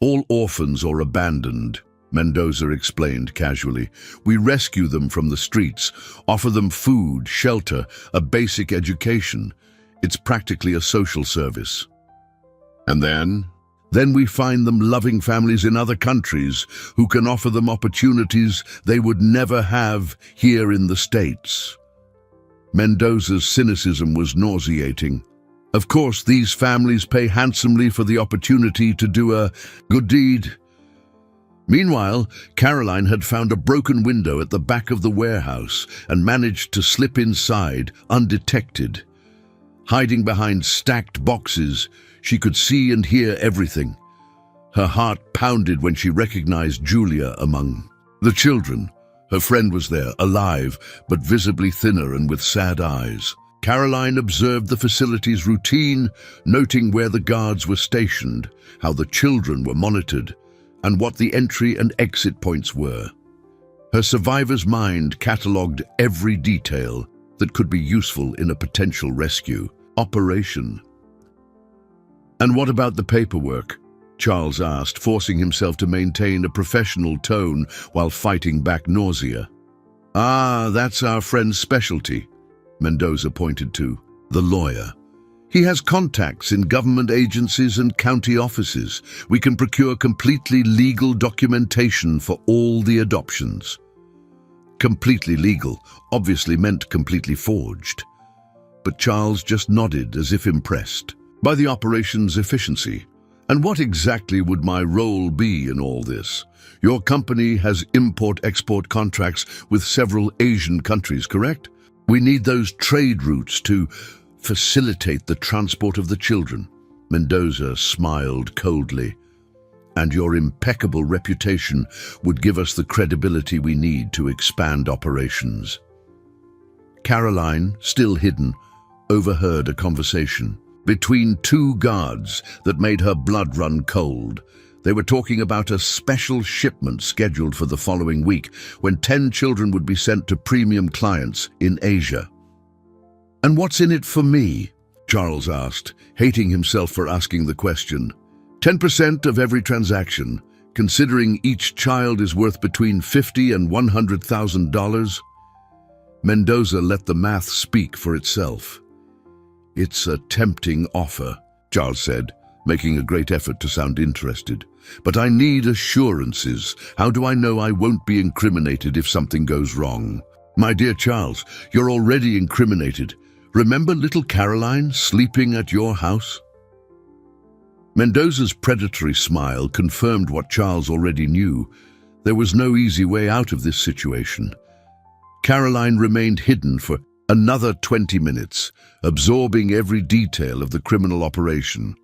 All orphans or abandoned, Mendoza explained casually. We rescue them from the streets, offer them food, shelter, a basic education. It's practically a social service. And then we find them loving families in other countries who can offer them opportunities they would never have here in the States. Mendoza's cynicism was nauseating. Of course, these families pay handsomely for the opportunity to do a good deed. Meanwhile, Caroline had found a broken window at the back of the warehouse and managed to slip inside undetected. Hiding behind stacked boxes, she could see and hear everything. Her heart pounded when she recognized Julia among the children. Her friend was there, alive, but visibly thinner and with sad eyes. Caroline observed the facility's routine, noting where the guards were stationed, how the children were monitored, and what the entry and exit points were. Her survivor's mind catalogued every detail that could be useful in a potential rescue operation. "And what about the paperwork?" Charles asked, forcing himself to maintain a professional tone while fighting back nausea. "Ah, that's our friend's specialty," Mendoza pointed to, the lawyer. "He has contacts in government agencies and county offices. We can procure completely legal documentation for all the adoptions." Completely legal obviously meant completely forged. But Charles just nodded as if impressed by the operation's efficiency. "And what exactly would my role be in all this? Your company has import-export contracts with several Asian countries, correct? We need those trade routes to facilitate the transport of the children." Mendoza smiled coldly. "And your impeccable reputation would give us the credibility we need to expand operations." Caroline, still hidden, overheard a conversation between two guards that made her blood run cold. They were talking about a special shipment scheduled for the following week, when 10 children would be sent to premium clients in Asia. "And what's in it for me?" Charles asked, hating himself for asking the question. 10% of every transaction, considering each child is worth between $50,000 and $100,000. Mendoza let the math speak for itself. "It's a tempting offer," Charles said, making a great effort to sound interested. "But I need assurances. How do I know I won't be incriminated if something goes wrong?" "My dear Charles, you're already incriminated. Remember little Caroline sleeping at your house?" Mendoza's predatory smile confirmed what Charles already knew. There was no easy way out of this situation. Caroline remained hidden for another 20 minutes, absorbing every detail of the criminal operation.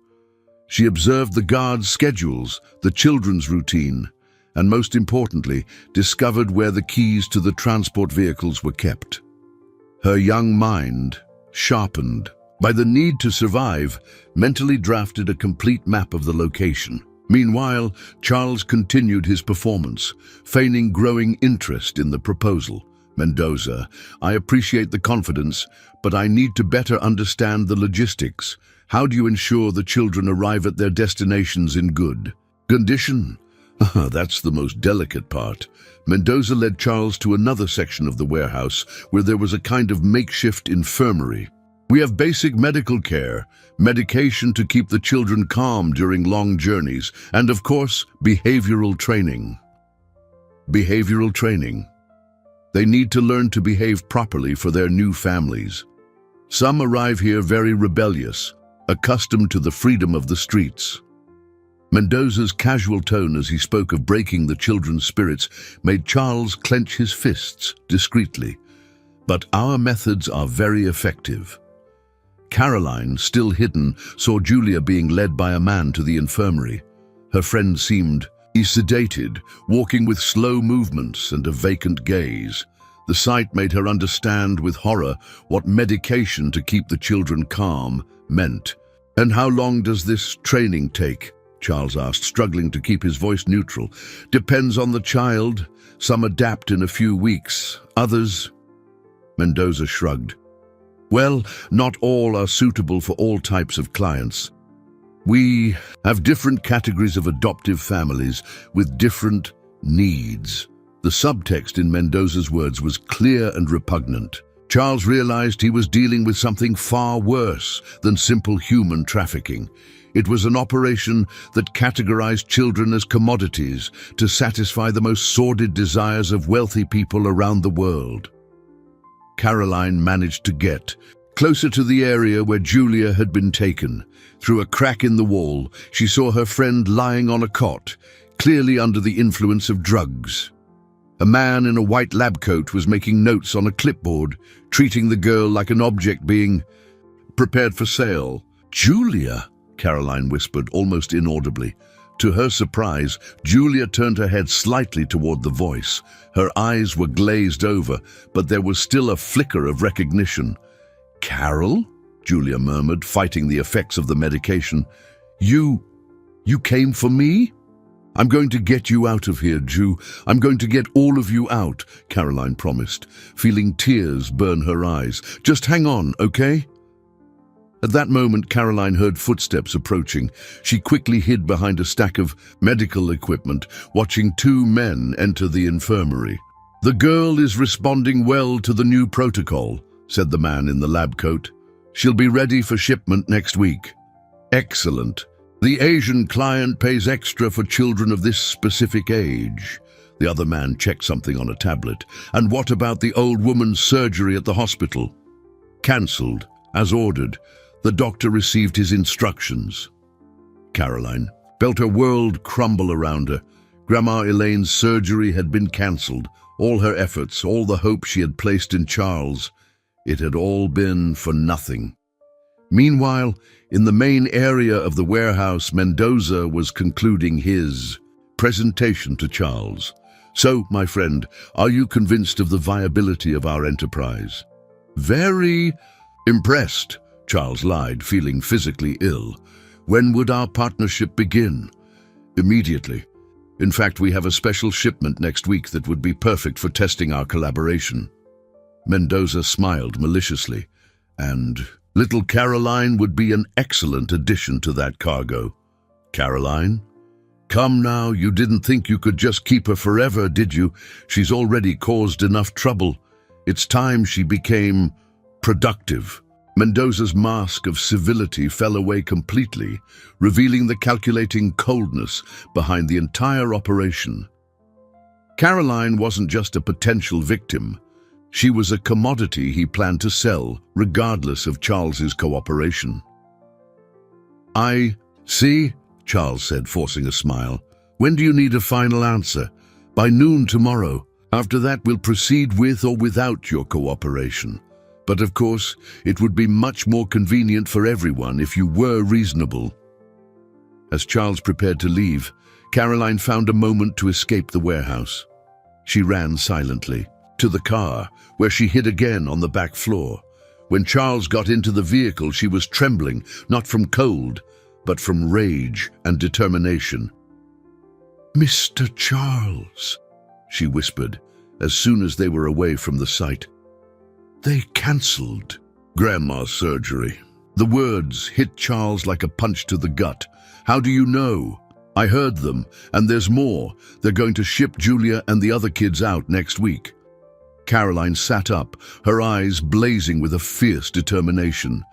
She observed the guards' schedules, the children's routine, and most importantly, discovered where the keys to the transport vehicles were kept. Her young mind, sharpened by the need to survive, mentally drafted a complete map of the location. Meanwhile, Charles continued his performance, feigning growing interest in the proposal. "Mendoza, I appreciate the confidence, but I need to better understand the logistics. How do you ensure the children arrive at their destinations in good condition?" That's the most delicate part. Mendoza led Charles to another section of the warehouse where there was a kind of makeshift infirmary. "We have basic medical care, medication to keep the children calm during long journeys, and of course, behavioral training." Behavioral training. They need to learn to behave properly for their new families. Some arrive here very rebellious, accustomed to the freedom of the streets. Mendoza's casual tone as he spoke of breaking the children's spirits made Charles clench his fists discreetly. "But our methods are very effective." Caroline, still hidden, saw Julia being led by a man to the infirmary. Her friend seemed sedated, walking with slow movements and a vacant gaze. The sight made her understand with horror what medication to keep the children calm meant. "And how long does this training take?" Charles asked, struggling to keep his voice neutral. "Depends on the child. Some adapt in a few weeks, others—" Mendoza shrugged. "Well, not all are suitable for all types of clients. We have different categories of adoptive families with different needs." The subtext in Mendoza's words was clear and repugnant. Charles realized he was dealing with something far worse than simple human trafficking. It was an operation that categorized children as commodities to satisfy the most sordid desires of wealthy people around the world. Caroline managed to get closer to the area where Julia had been taken. Through a crack in the wall, she saw her friend lying on a cot, clearly under the influence of drugs. A man in a white lab coat was making notes on a clipboard, treating the girl like an object being prepared for sale. "Julia," Caroline whispered, almost inaudibly. To her surprise, Julia turned her head slightly toward the voice. Her eyes were glazed over, but there was still a flicker of recognition. "Carol?" Julia murmured, fighting the effects of the medication. You came for me?" "I'm going to get you out of here, Ju. I'm going to get all of you out," Caroline promised, feeling tears burn her eyes. "Just hang on, okay?" At that moment, Caroline heard footsteps approaching. She quickly hid behind a stack of medical equipment, watching two men enter the infirmary. "The girl is responding well to the new protocol," said the man in the lab coat. "She'll be ready for shipment next week." "Excellent. The Asian client pays extra for children of this specific age." The other man checked something on a tablet. "And what about the old woman's surgery at the hospital?" "Cancelled, as ordered. The doctor received his instructions." Caroline felt her world crumble around her. Grandma Elaine's surgery had been cancelled. All her efforts, all the hope she had placed in Charles, it had all been for nothing. Meanwhile, in the main area of the warehouse, Mendoza was concluding his presentation to Charles. "So, my friend, are you convinced of the viability of our enterprise?" "Very impressed," Charles lied, feeling physically ill. "When would our partnership begin?" "Immediately. In fact, we have a special shipment next week that would be perfect for testing our collaboration." Mendoza smiled maliciously. "And little Caroline would be an excellent addition to that cargo." "Caroline? Come now, you didn't think you could just keep her forever, did you? She's already caused enough trouble. It's time she became productive." Mendoza's mask of civility fell away completely, revealing the calculating coldness behind the entire operation. Caroline wasn't just a potential victim. She was a commodity he planned to sell, regardless of Charles's cooperation. "I see," Charles said, forcing a smile. "When do you need a final answer?" "By noon tomorrow. After that, we'll proceed with or without your cooperation. But of course, it would be much more convenient for everyone if you were reasonable." As Charles prepared to leave, Caroline found a moment to escape the warehouse. She ran silently to the car, where she hid again on the back floor. When Charles got into the vehicle, she was trembling, not from cold, but from rage and determination. "Mr. Charles," she whispered, as soon as they were away from the site. "They cancelled Grandma's surgery." The words hit Charles like a punch to the gut. "How do you know?" "I heard them, and there's more. They're going to ship Julia and the other kids out next week." Caroline sat up, her eyes blazing with a fierce determination.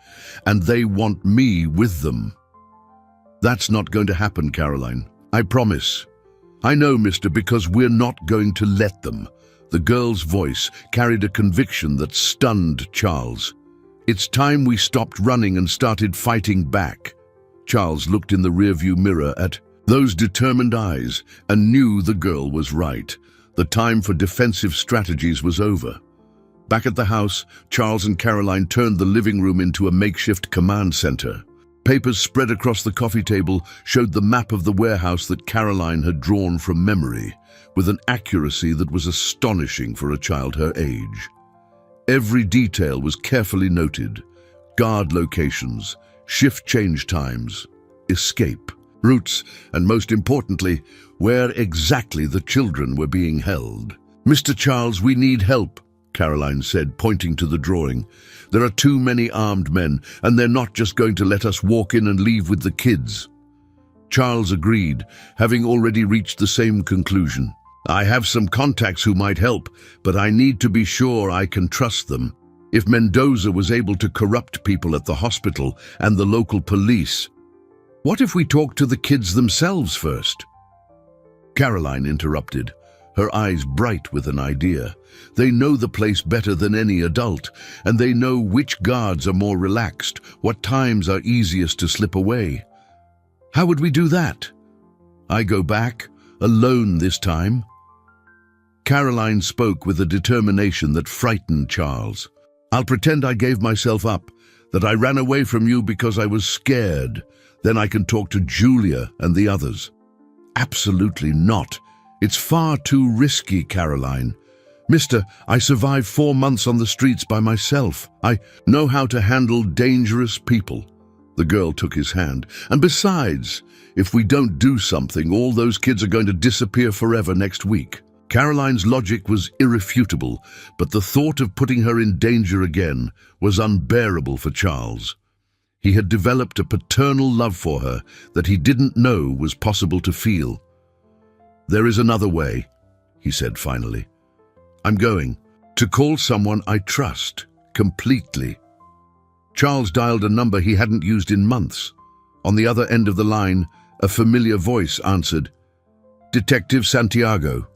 "And they want me with them." "That's not going to happen, Caroline. I promise." "I know, mister, because we're not going to let them." The girl's voice carried a conviction that stunned Charles. "It's time we stopped running and started fighting back." Charles looked in the rearview mirror at those determined eyes and knew the girl was right. The time for defensive strategies was over. Back at the house, Charles and Caroline turned the living room into a makeshift command center. Papers spread across the coffee table showed the map of the warehouse that Caroline had drawn from memory, with an accuracy that was astonishing for a child her age. Every detail was carefully noted: guard locations, shift change times, escape routes, and most importantly, where exactly the children were being held. "Mr. Charles, we need help," Caroline said, pointing to the drawing. "There are too many armed men, and they're not just going to let us walk in and leave with the kids." Charles agreed, having already reached the same conclusion. "I have some contacts who might help, but I need to be sure I can trust them. If Mendoza was able to corrupt people at the hospital and the local police, what if we talk to the kids themselves first?" Caroline interrupted, her eyes bright with an idea. "They know the place better than any adult, and they know which guards are more relaxed, what times are easiest to slip away. How would we do that? I go back, alone this time?" Caroline spoke with a determination that frightened Charles. "I'll pretend I gave myself up, that I ran away from you because I was scared. Then I can talk to Julia and the others." "Absolutely not. It's far too risky, Caroline. Mister, I survived 4 months on the streets by myself. I know how to handle dangerous people." The girl took his hand. "And besides, if we don't do something, all those kids are going to disappear forever next week." Caroline's logic was irrefutable, but the thought of putting her in danger again was unbearable for Charles. He had developed a paternal love for her that he didn't know was possible to feel. "There is another way," he said finally. "I'm going to call someone I trust completely." Charles dialed a number he hadn't used in months. On the other end of the line, a familiar voice answered. "Detective Santiago."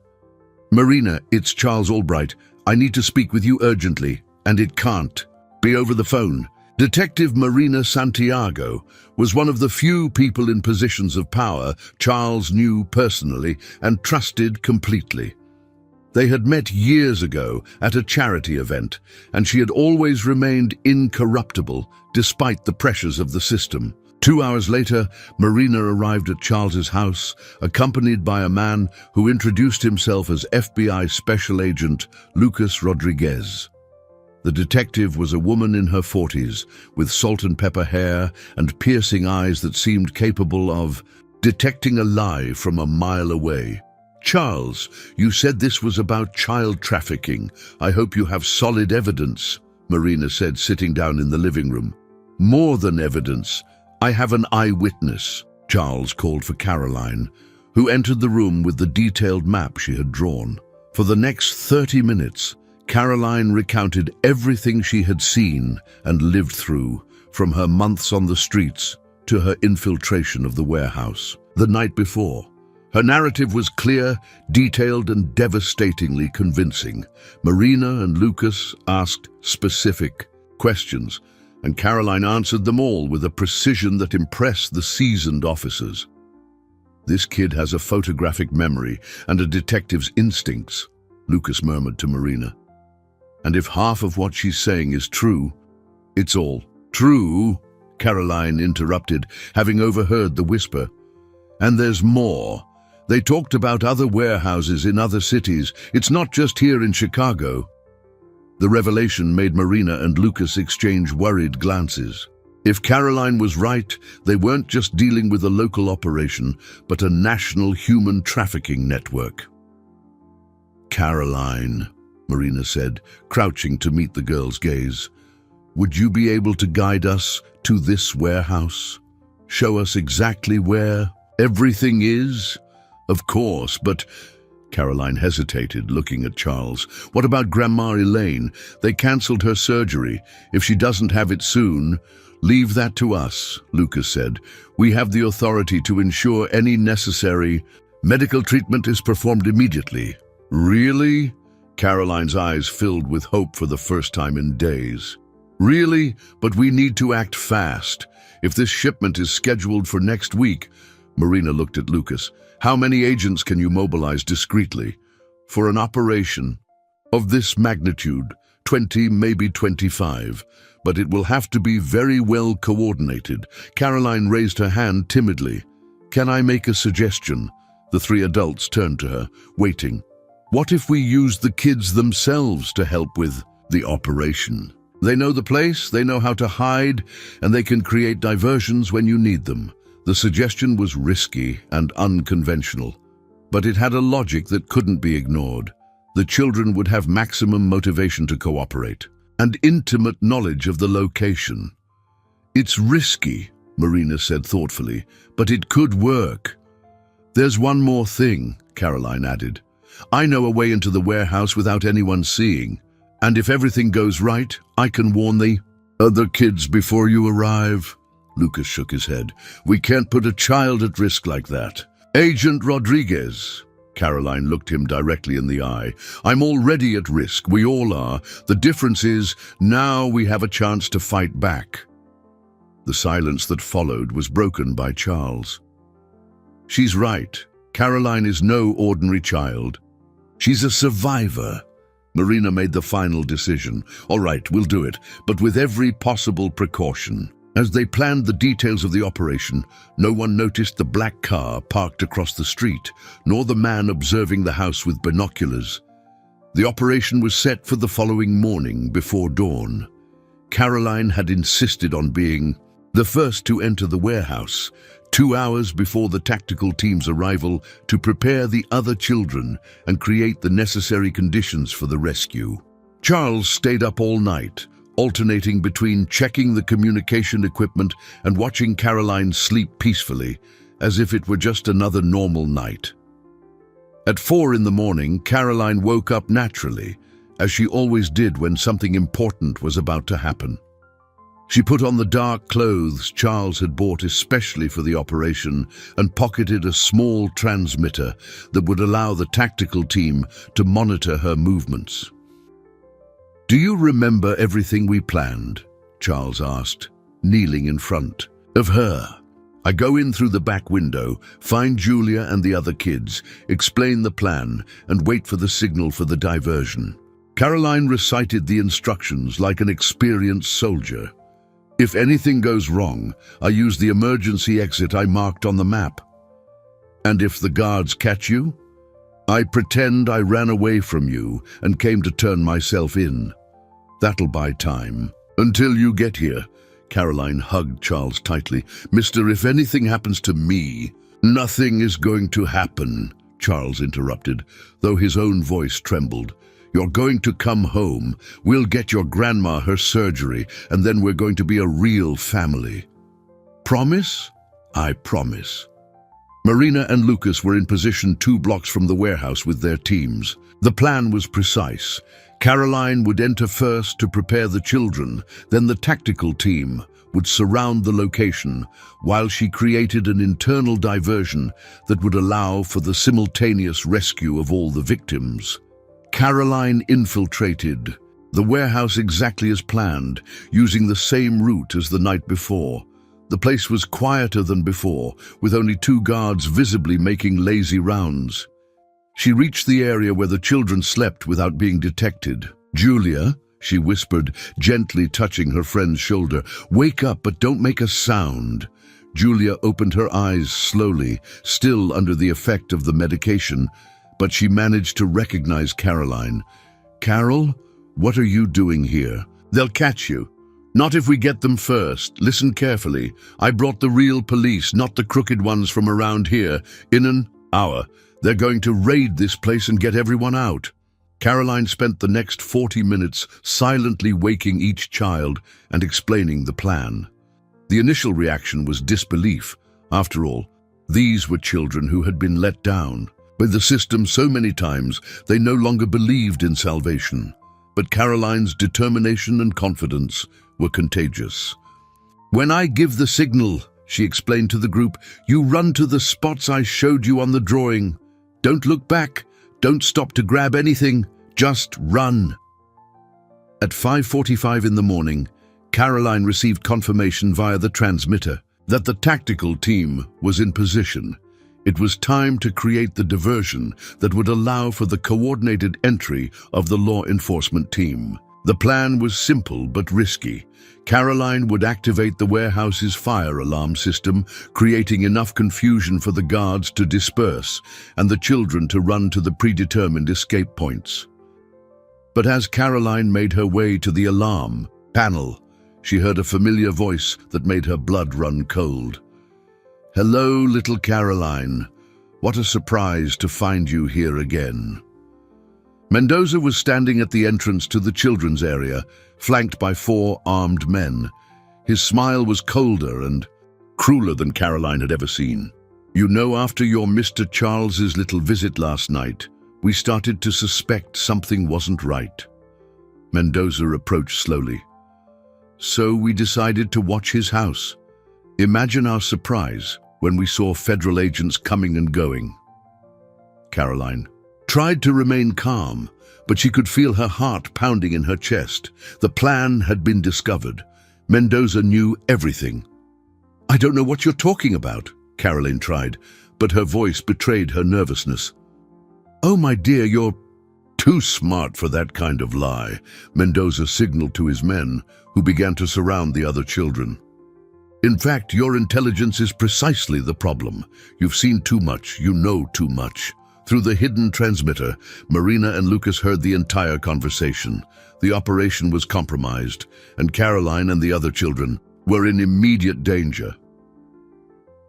"Marina, it's Charles Albright. I need to speak with you urgently, and it can't be over the phone." Detective Marina Santiago was one of the few people in positions of power Charles knew personally and trusted completely. They had met years ago at a charity event, and she had always remained incorruptible despite the pressures of the system. 2 hours later, Marina arrived at Charles's house, accompanied by a man who introduced himself as FBI Special Agent Lucas Rodriguez. The detective was a woman in her 40s, with salt and pepper hair and piercing eyes that seemed capable of detecting a lie from a mile away. "Charles, you said this was about child trafficking. I hope you have solid evidence," Marina said, sitting down in the living room. "More than evidence. I have an eyewitness," Charles called for Caroline, who entered the room with the detailed map she had drawn. For the next 30 minutes, Caroline recounted everything she had seen and lived through, from her months on the streets to her infiltration of the warehouse the night before. Her narrative was clear, detailed, and devastatingly convincing. Marina and Lucas asked specific questions, and Caroline answered them all with a precision that impressed the seasoned officers. "This kid has a photographic memory and a detective's instincts," Lucas murmured to Marina. "And if half of what she's saying is true, it's all true," Caroline interrupted, having overheard the whisper. "And there's more. They talked about other warehouses in other cities. It's not just here in Chicago." The revelation made Marina and Lucas exchange worried glances. If Caroline was right, they weren't just dealing with a local operation, but a national human trafficking network. "Caroline," Marina said, crouching to meet the girl's gaze, "would you be able to guide us to this warehouse? Show us exactly where everything is?" "Of course, but..." Caroline hesitated, looking at Charles. "What about Grandma Elaine? They cancelled her surgery. If she doesn't have it soon..." "Leave that to us," Lucas said. "We have the authority to ensure any necessary medical treatment is performed immediately." "Really?" Caroline's eyes filled with hope for the first time in days. "Really? But we need to act fast. If this shipment is scheduled for next week..." Marina looked at Lucas. "How many agents can you mobilize discreetly for an operation of this magnitude?" 20, maybe 25. But it will have to be very well coordinated. Caroline raised her hand timidly. Can I make a suggestion? The three adults turned to her, waiting. What if we use the kids themselves to help with the operation? They know the place, they know how to hide, and they can create diversions when you need them. The suggestion was risky and unconventional, but it had a logic that couldn't be ignored. The children would have maximum motivation to cooperate and intimate knowledge of the location. It's risky, Marina said thoughtfully, but it could work. There's one more thing, Caroline added. I know a way into the warehouse without anyone seeing, and if everything goes right, I can warn the other kids before you arrive. Lucas shook his head. We can't put a child at risk like that. Agent Rodriguez. Caroline looked him directly in the eye. I'm already at risk. We all are. The difference is, now we have a chance to fight back. The silence that followed was broken by Charles. She's right. Caroline is no ordinary child. She's a survivor. Marina made the final decision. All right, we'll do it, but with every possible precaution. As they planned the details of the operation, no one noticed the black car parked across the street, nor the man observing the house with binoculars. The operation was set for the following morning before dawn. Caroline had insisted on being the first to enter the warehouse, 2 hours before the tactical team's arrival, to prepare the other children and create the necessary conditions for the rescue. Charles stayed up all night, alternating between checking the communication equipment and watching Caroline sleep peacefully, as if it were just another normal night. At 4 in the morning, Caroline woke up naturally, as she always did when something important was about to happen. She put on the dark clothes Charles had bought especially for the operation and pocketed a small transmitter that would allow the tactical team to monitor her movements. Do you remember everything we planned? Charles asked, kneeling in front of her. I go in through the back window, find Julia and the other kids, explain the plan, and wait for the signal for the diversion. Caroline recited the instructions like an experienced soldier. If anything goes wrong, I use the emergency exit I marked on the map. And if the guards catch you, I pretend I ran away from you and came to turn myself in. That'll buy time. Until you get here. Caroline hugged Charles tightly. Mister, if anything happens to me, nothing is going to happen, Charles interrupted, though his own voice trembled. You're going to come home. We'll get your grandma her surgery, and then we're going to be a real family. Promise? I promise. Marina and Lucas were in position 2 blocks from the warehouse with their teams. The plan was precise. Caroline would enter first to prepare the children, then the tactical team would surround the location while she created an internal diversion that would allow for the simultaneous rescue of all the victims. Caroline infiltrated the warehouse exactly as planned, using the same route as the night before. The place was quieter than before, with only 2 guards visibly making lazy rounds. She reached the area where the children slept without being detected. Julia, she whispered, gently touching her friend's shoulder, wake up, but don't make a sound. Julia opened her eyes slowly, still under the effect of the medication, but she managed to recognize Caroline. Carol, what are you doing here? They'll catch you. Not if we get them first. Listen carefully. I brought the real police, not the crooked ones from around here. In an hour, they're going to raid this place and get everyone out. Caroline spent the next 40 minutes silently waking each child and explaining the plan. The initial reaction was disbelief. After all, these were children who had been let down by the system so many times they no longer believed in salvation. But Caroline's determination and confidence were contagious. When I give the signal, she explained to the group, you run to the spots I showed you on the drawing. Don't look back. Don't stop to grab anything. Just run. At 5:45 in the morning, Caroline received confirmation via the transmitter that the tactical team was in position. It was time to create the diversion that would allow for the coordinated entry of the law enforcement team. The plan was simple but risky. Caroline would activate the warehouse's fire alarm system, creating enough confusion for the guards to disperse and the children to run to the predetermined escape points. But as Caroline made her way to the alarm panel, she heard a familiar voice that made her blood run cold. "Hello, little Caroline. What a surprise to find you here again." Mendoza was standing at the entrance to the children's area, flanked by 4 armed men. His smile was colder and crueler than Caroline had ever seen. "You know, after your Mr. Charles's little visit last night, we started to suspect something wasn't right." Mendoza approached slowly. "So we decided to watch his house. Imagine our surprise when we saw federal agents coming and going." Caroline tried to remain calm, but she could feel her heart pounding in her chest. The plan had been discovered. Mendoza knew everything. "I don't know what you're talking about," Caroline tried, but her voice betrayed her nervousness. "Oh, my dear, you're too smart for that kind of lie," Mendoza signaled to his men, who began to surround the other children. "In fact, your intelligence is precisely the problem. You've seen too much, you know too much." Through the hidden transmitter, Marina and Lucas heard the entire conversation. The operation was compromised, and Caroline and the other children were in immediate danger.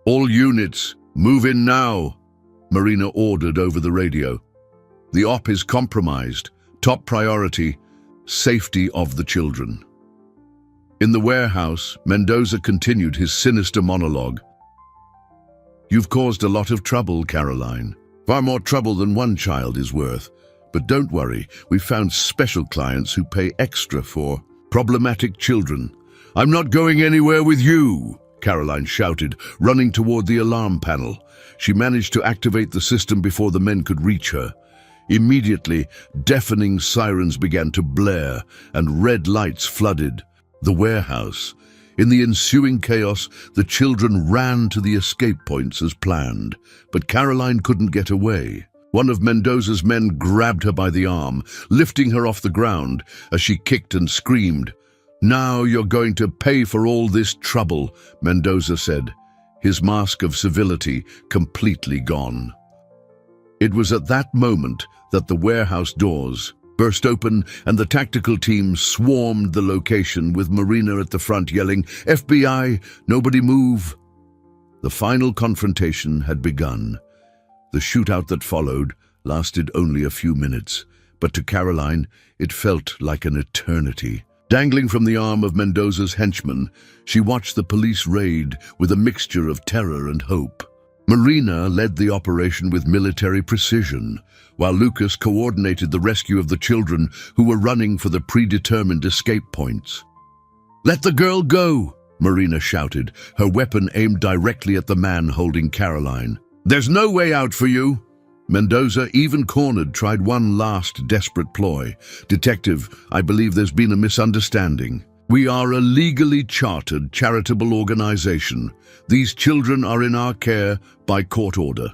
"All units, move in now," Marina ordered over the radio. "The op is compromised. Top priority, safety of the children." In the warehouse, Mendoza continued his sinister monologue. "You've caused a lot of trouble, Caroline. Far more trouble than one child is worth. But don't worry, we've found special clients who pay extra for problematic children." "I'm not going anywhere with you," Caroline shouted, running toward the alarm panel. She managed to activate the system before the men could reach her. Immediately, deafening sirens began to blare, and red lights flooded the warehouse. In the ensuing chaos, the children ran to the escape points as planned, but Caroline couldn't get away. One of Mendoza's men grabbed her by the arm, lifting her off the ground as she kicked and screamed. "Now you're going to pay for all this trouble," Mendoza said, his mask of civility completely gone. It was at that moment that the warehouse doors burst open and the tactical team swarmed the location, with Marina at the front yelling, "FBI, nobody move!" The final confrontation had begun. The shootout that followed lasted only a few minutes, but to Caroline it felt like an eternity. Dangling from the arm of Mendoza's henchman, she watched the police raid with a mixture of terror and hope. Marina led the operation with military precision, while Lucas coordinated the rescue of the children who were running for the predetermined escape points. "Let the girl go!" Marina shouted, her weapon aimed directly at the man holding Caroline. "There's no way out for you!" Mendoza, even cornered, tried one last desperate ploy. "Detective, I believe there's been a misunderstanding. We are a legally chartered charitable organization. These children are in our care by court order."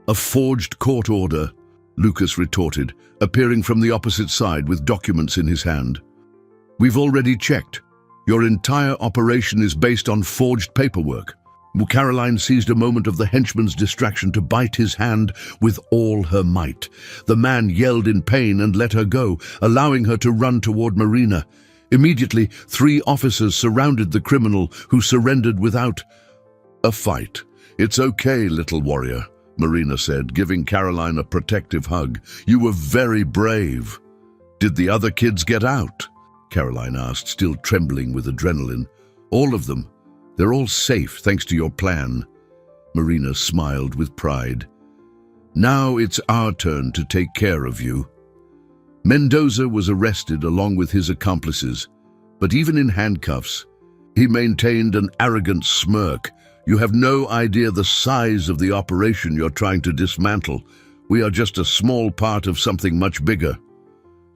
"A forged court order," Lucas retorted, appearing from the opposite side with documents in his hand. "We've already checked. Your entire operation is based on forged paperwork." Caroline seized a moment of the henchman's distraction to bite his hand with all her might. The man yelled in pain and let her go, allowing her to run toward Marina. Immediately, 3 officers surrounded the criminal, who surrendered without a fight. "It's okay, little warrior," Marina said, giving Caroline a protective hug. "You were very brave." "Did the other kids get out?" Caroline asked, still trembling with adrenaline. "All of them. They're all safe, thanks to your plan." Marina smiled with pride. "Now it's our turn to take care of you." Mendoza was arrested along with his accomplices, but even in handcuffs, he maintained an arrogant smirk. "You have no idea the size of the operation you're trying to dismantle. We are just a small part of something much bigger."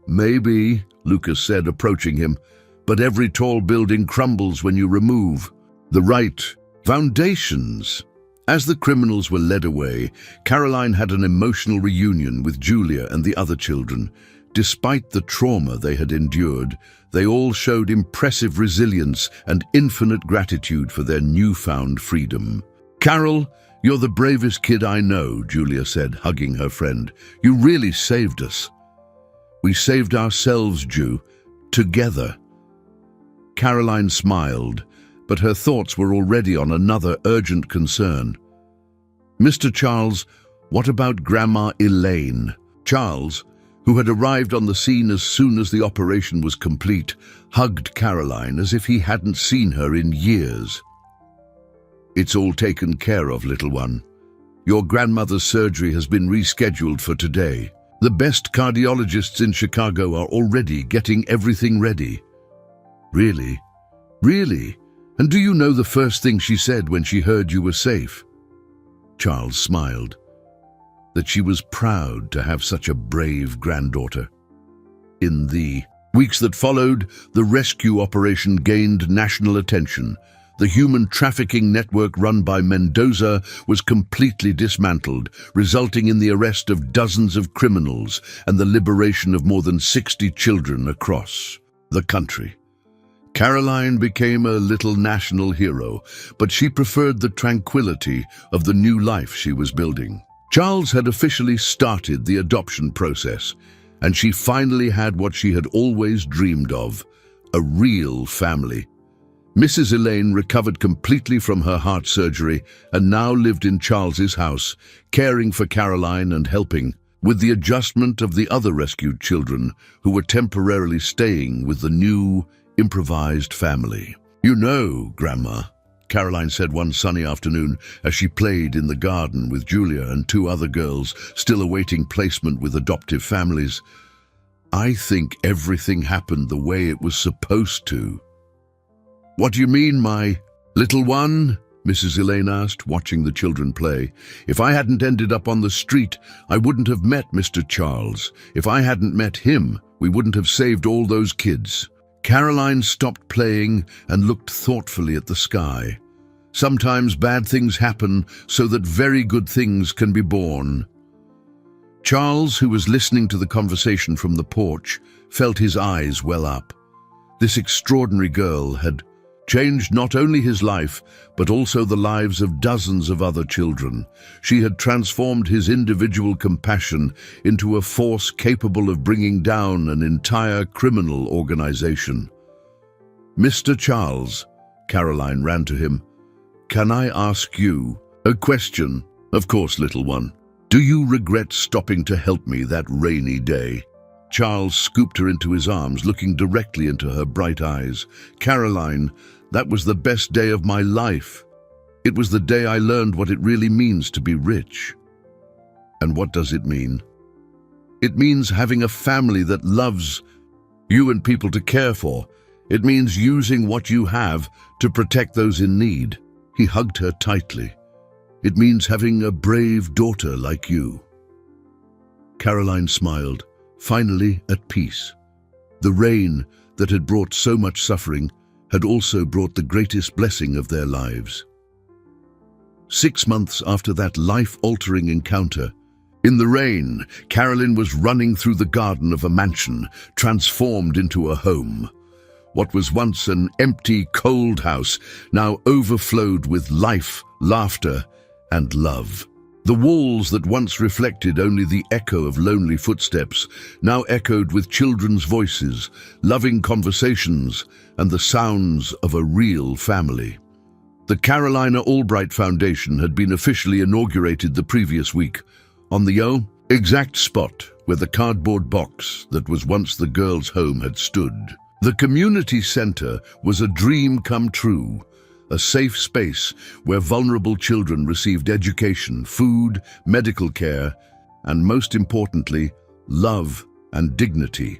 "Maybe," Lucas said, approaching him, "but every tall building crumbles when you remove the right foundations." As the criminals were led away, Caroline had an emotional reunion with Julia and the other children. Despite the trauma they had endured, they all showed impressive resilience and infinite gratitude for their newfound freedom. "Carol, you're the bravest kid I know," Julia said, hugging her friend. "You really saved us." "We saved ourselves, Ju, together." Caroline smiled, but her thoughts were already on another urgent concern. "Mr. Charles, what about Grandma Elaine?" Charles, who had arrived on the scene as soon as the operation was complete, hugged Caroline as if he hadn't seen her in years. "It's all taken care of, little one. Your grandmother's surgery has been rescheduled for today. The best cardiologists in Chicago are already getting everything ready." "Really? Really? And do you know the first thing she said when she heard you were safe?" Charles smiled. That she was proud to have such a brave granddaughter. In the weeks that followed, the rescue operation gained national attention. The human trafficking network run by Mendoza was completely dismantled, resulting in the arrest of dozens of criminals and the liberation of more than 60 children across the country. Caroline became a little national hero, but she preferred the tranquility of the new life she was building. Charles had officially started the adoption process, and she finally had what she had always dreamed of, a real family. Mrs. Elaine recovered completely from her heart surgery and now lived in Charles's house, caring for Caroline and helping with the adjustment of the other rescued children who were temporarily staying with the new, improvised family. "You know, Grandma," Caroline said one sunny afternoon as she played in the garden with Julia and two other girls still awaiting placement with adoptive families, "I think everything happened the way it was supposed to." "What do you mean, my little one?" Mrs. Elaine asked, watching the children play. "If I hadn't ended up on the street, I wouldn't have met Mr. Charles. If I hadn't met him, we wouldn't have saved all those kids." Caroline stopped playing and looked thoughtfully at the sky. "Sometimes bad things happen so that very good things can be born." Charles, who was listening to the conversation from the porch, felt his eyes well up. This extraordinary girl had changed not only his life, but also the lives of dozens of other children. She had transformed his individual compassion into a force capable of bringing down an entire criminal organization. "Mr. Charles," Caroline ran to him, "can I ask you a question?" "Of course, little one. Do you regret stopping to help me that rainy day?" Charles scooped her into his arms, looking directly into her bright eyes. "Caroline, that was the best day of my life. It was the day I learned what it really means to be rich." "And what does it mean?" "It means having a family that loves you and people to care for. It means using what you have to protect those in need." He hugged her tightly. "It means having a brave daughter like you." Caroline smiled, finally at peace. The rain that had brought so much suffering had also brought the greatest blessing of their lives. 6 months after that life-altering encounter, in the rain, Caroline was running through the garden of a mansion, transformed into a home. What was once an empty, cold house now overflowed with life, laughter, and love. The walls that once reflected only the echo of lonely footsteps now echoed with children's voices, loving conversations, and the sounds of a real family. The Carolina Albright Foundation had been officially inaugurated the previous week, on the exact spot where the cardboard box that was once the girls' home had stood. The community center was a dream come true, a safe space where vulnerable children received education, food, medical care, and most importantly, love and dignity.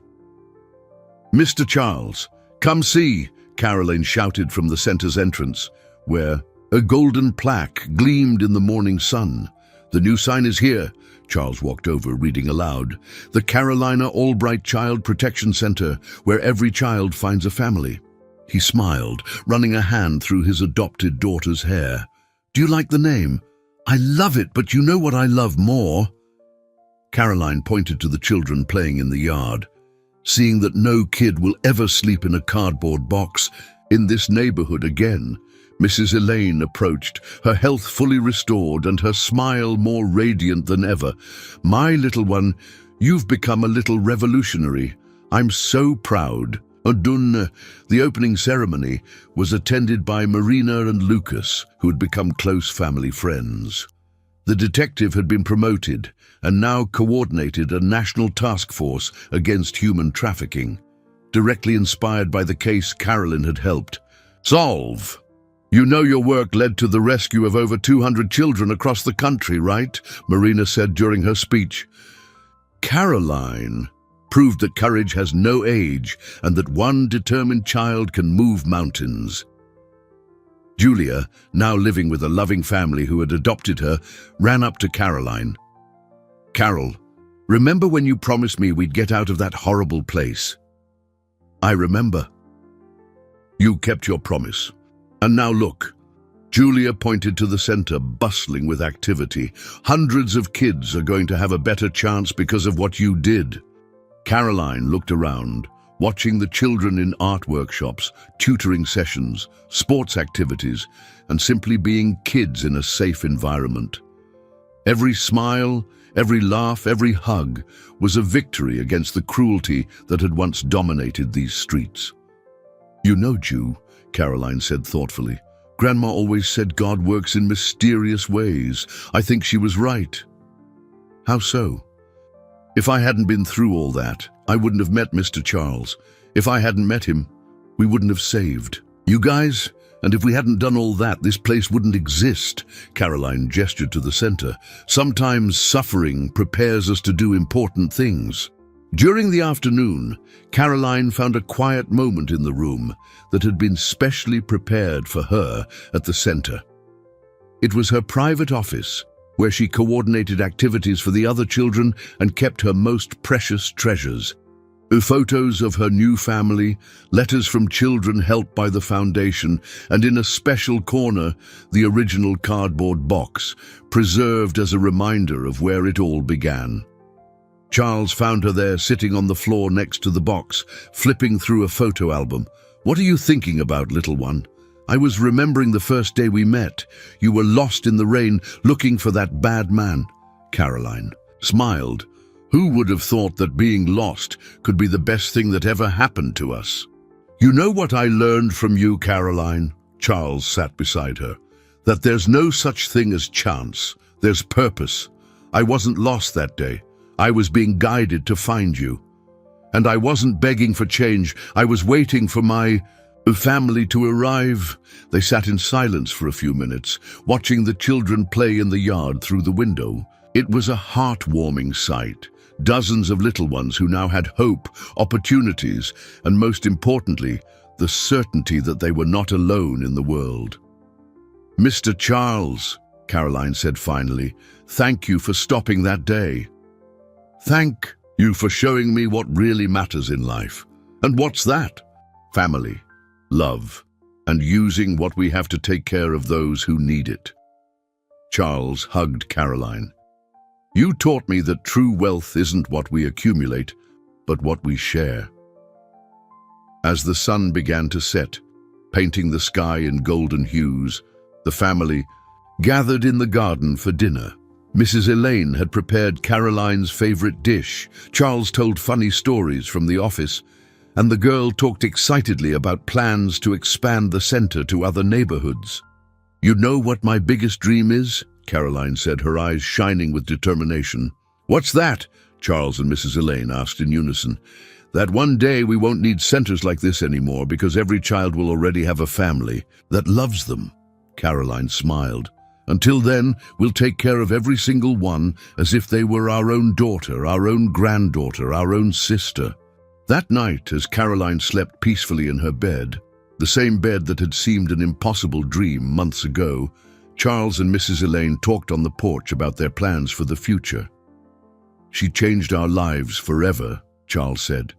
"Mr. Charles, come see," Caroline shouted from the center's entrance, where a golden plaque gleamed in the morning sun. "The new sign is here," Charles walked over, reading aloud. "The Carolina Albright Child Protection Center, where every child finds a family." He smiled, running a hand through his adopted daughter's hair. "Do you like the name?" "I love it, but you know what I love more?" Caroline pointed to the children playing in the yard. Seeing that no kid will ever sleep in a cardboard box in this neighborhood again, Mrs. Elaine approached, her health fully restored and her smile more radiant than ever. "My little one, you've become a little revolutionary. I'm so proud." The opening ceremony was attended by Marina and Lucas, who had become close family friends. The detective had been promoted and now coordinated a national task force against human trafficking, directly inspired by the case Carolyn had helped solve. "You know your work led to the rescue of over 200 children across the country, right?" Marina said during her speech. Caroline proved that courage has no age and that one determined child can move mountains. Julia, now living with a loving family who had adopted her, ran up to Caroline. "Carol, remember when you promised me we'd get out of that horrible place?" "I remember." "You kept your promise. And now look." Julia pointed to the center, bustling with activity. "Hundreds of kids are going to have a better chance because of what you did." Caroline looked around, watching the children in art workshops, tutoring sessions, sports activities, and simply being kids in a safe environment. Every smile, every laugh, every hug was a victory against the cruelty that had once dominated these streets. "You know, Ju," Caroline said thoughtfully, "Grandma always said God works in mysterious ways. I think she was right." "How so?" "If I hadn't been through all that, I wouldn't have met Mr. Charles. If I hadn't met him, we wouldn't have saved you guys. And if we hadn't done all that, this place wouldn't exist." Caroline gestured to the center. "Sometimes suffering prepares us to do important things." During the afternoon, Caroline found a quiet moment in the room that had been specially prepared for her at the center. It was her private office, where she coordinated activities for the other children and kept her most precious treasures. Photos of her new family, letters from children helped by the foundation, and in a special corner, the original cardboard box, preserved as a reminder of where it all began. Charles found her there, sitting on the floor next to the box, flipping through a photo album. "What are you thinking about, little one?" "I was remembering the first day we met. You were lost in the rain, looking for that bad man." Caroline smiled. "Who would have thought that being lost could be the best thing that ever happened to us?" "You know what I learned from you, Caroline?" Charles sat beside her. "That there's no such thing as chance. There's purpose. I wasn't lost that day. I was being guided to find you. And I wasn't begging for change. I was waiting for my family to arrive." They sat in silence for a few minutes, watching the children play in the yard through the window. It was a heartwarming sight. Dozens of little ones who now had hope, opportunities, and most importantly, the certainty that they were not alone in the world. "Mr. Charles," Caroline said finally, "thank you for stopping that day. Thank you for showing me what really matters in life. And what's that? Family, love, and using what we have to take care of those who need it." Charles hugged Caroline. "You taught me that true wealth isn't what we accumulate, but what we share." As the sun began to set, painting the sky in golden hues, the family gathered in the garden for dinner. Mrs. Elaine had prepared Caroline's favorite dish. Charles told funny stories from the office, and the girl talked excitedly about plans to expand the center to other neighborhoods. "You know what my biggest dream is?" Caroline said, her eyes shining with determination. "What's that?" Charles and Mrs. Elaine asked in unison. "That one day we won't need centers like this anymore because every child will already have a family that loves them." Caroline smiled. "Until then, we'll take care of every single one as if they were our own daughter, our own granddaughter, our own sister." That night, as Caroline slept peacefully in her bed, the same bed that had seemed an impossible dream months ago, Charles and Mrs. Elaine talked on the porch about their plans for the future. "She changed our lives forever," Charles said.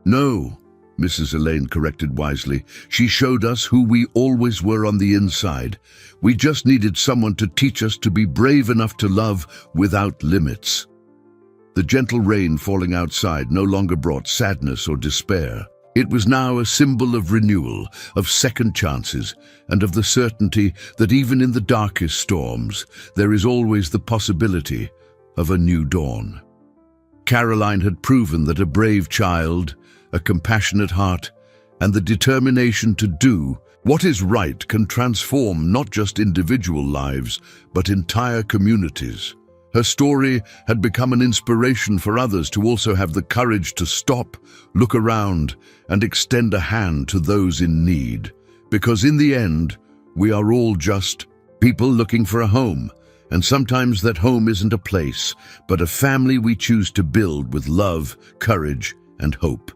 "No," Mrs. Elaine corrected wisely. "She showed us who we always were on the inside. We just needed someone to teach us to be brave enough to love without limits." The gentle rain falling outside no longer brought sadness or despair. It was now a symbol of renewal, of second chances, and of the certainty that even in the darkest storms, there is always the possibility of a new dawn. Caroline had proven that a brave child, a compassionate heart, and the determination to do what is right can transform not just individual lives, but entire communities. Her story had become an inspiration for others to also have the courage to stop, look around, and extend a hand to those in need. Because in the end, we are all just people looking for a home. And sometimes that home isn't a place, but a family we choose to build with love, courage, and hope.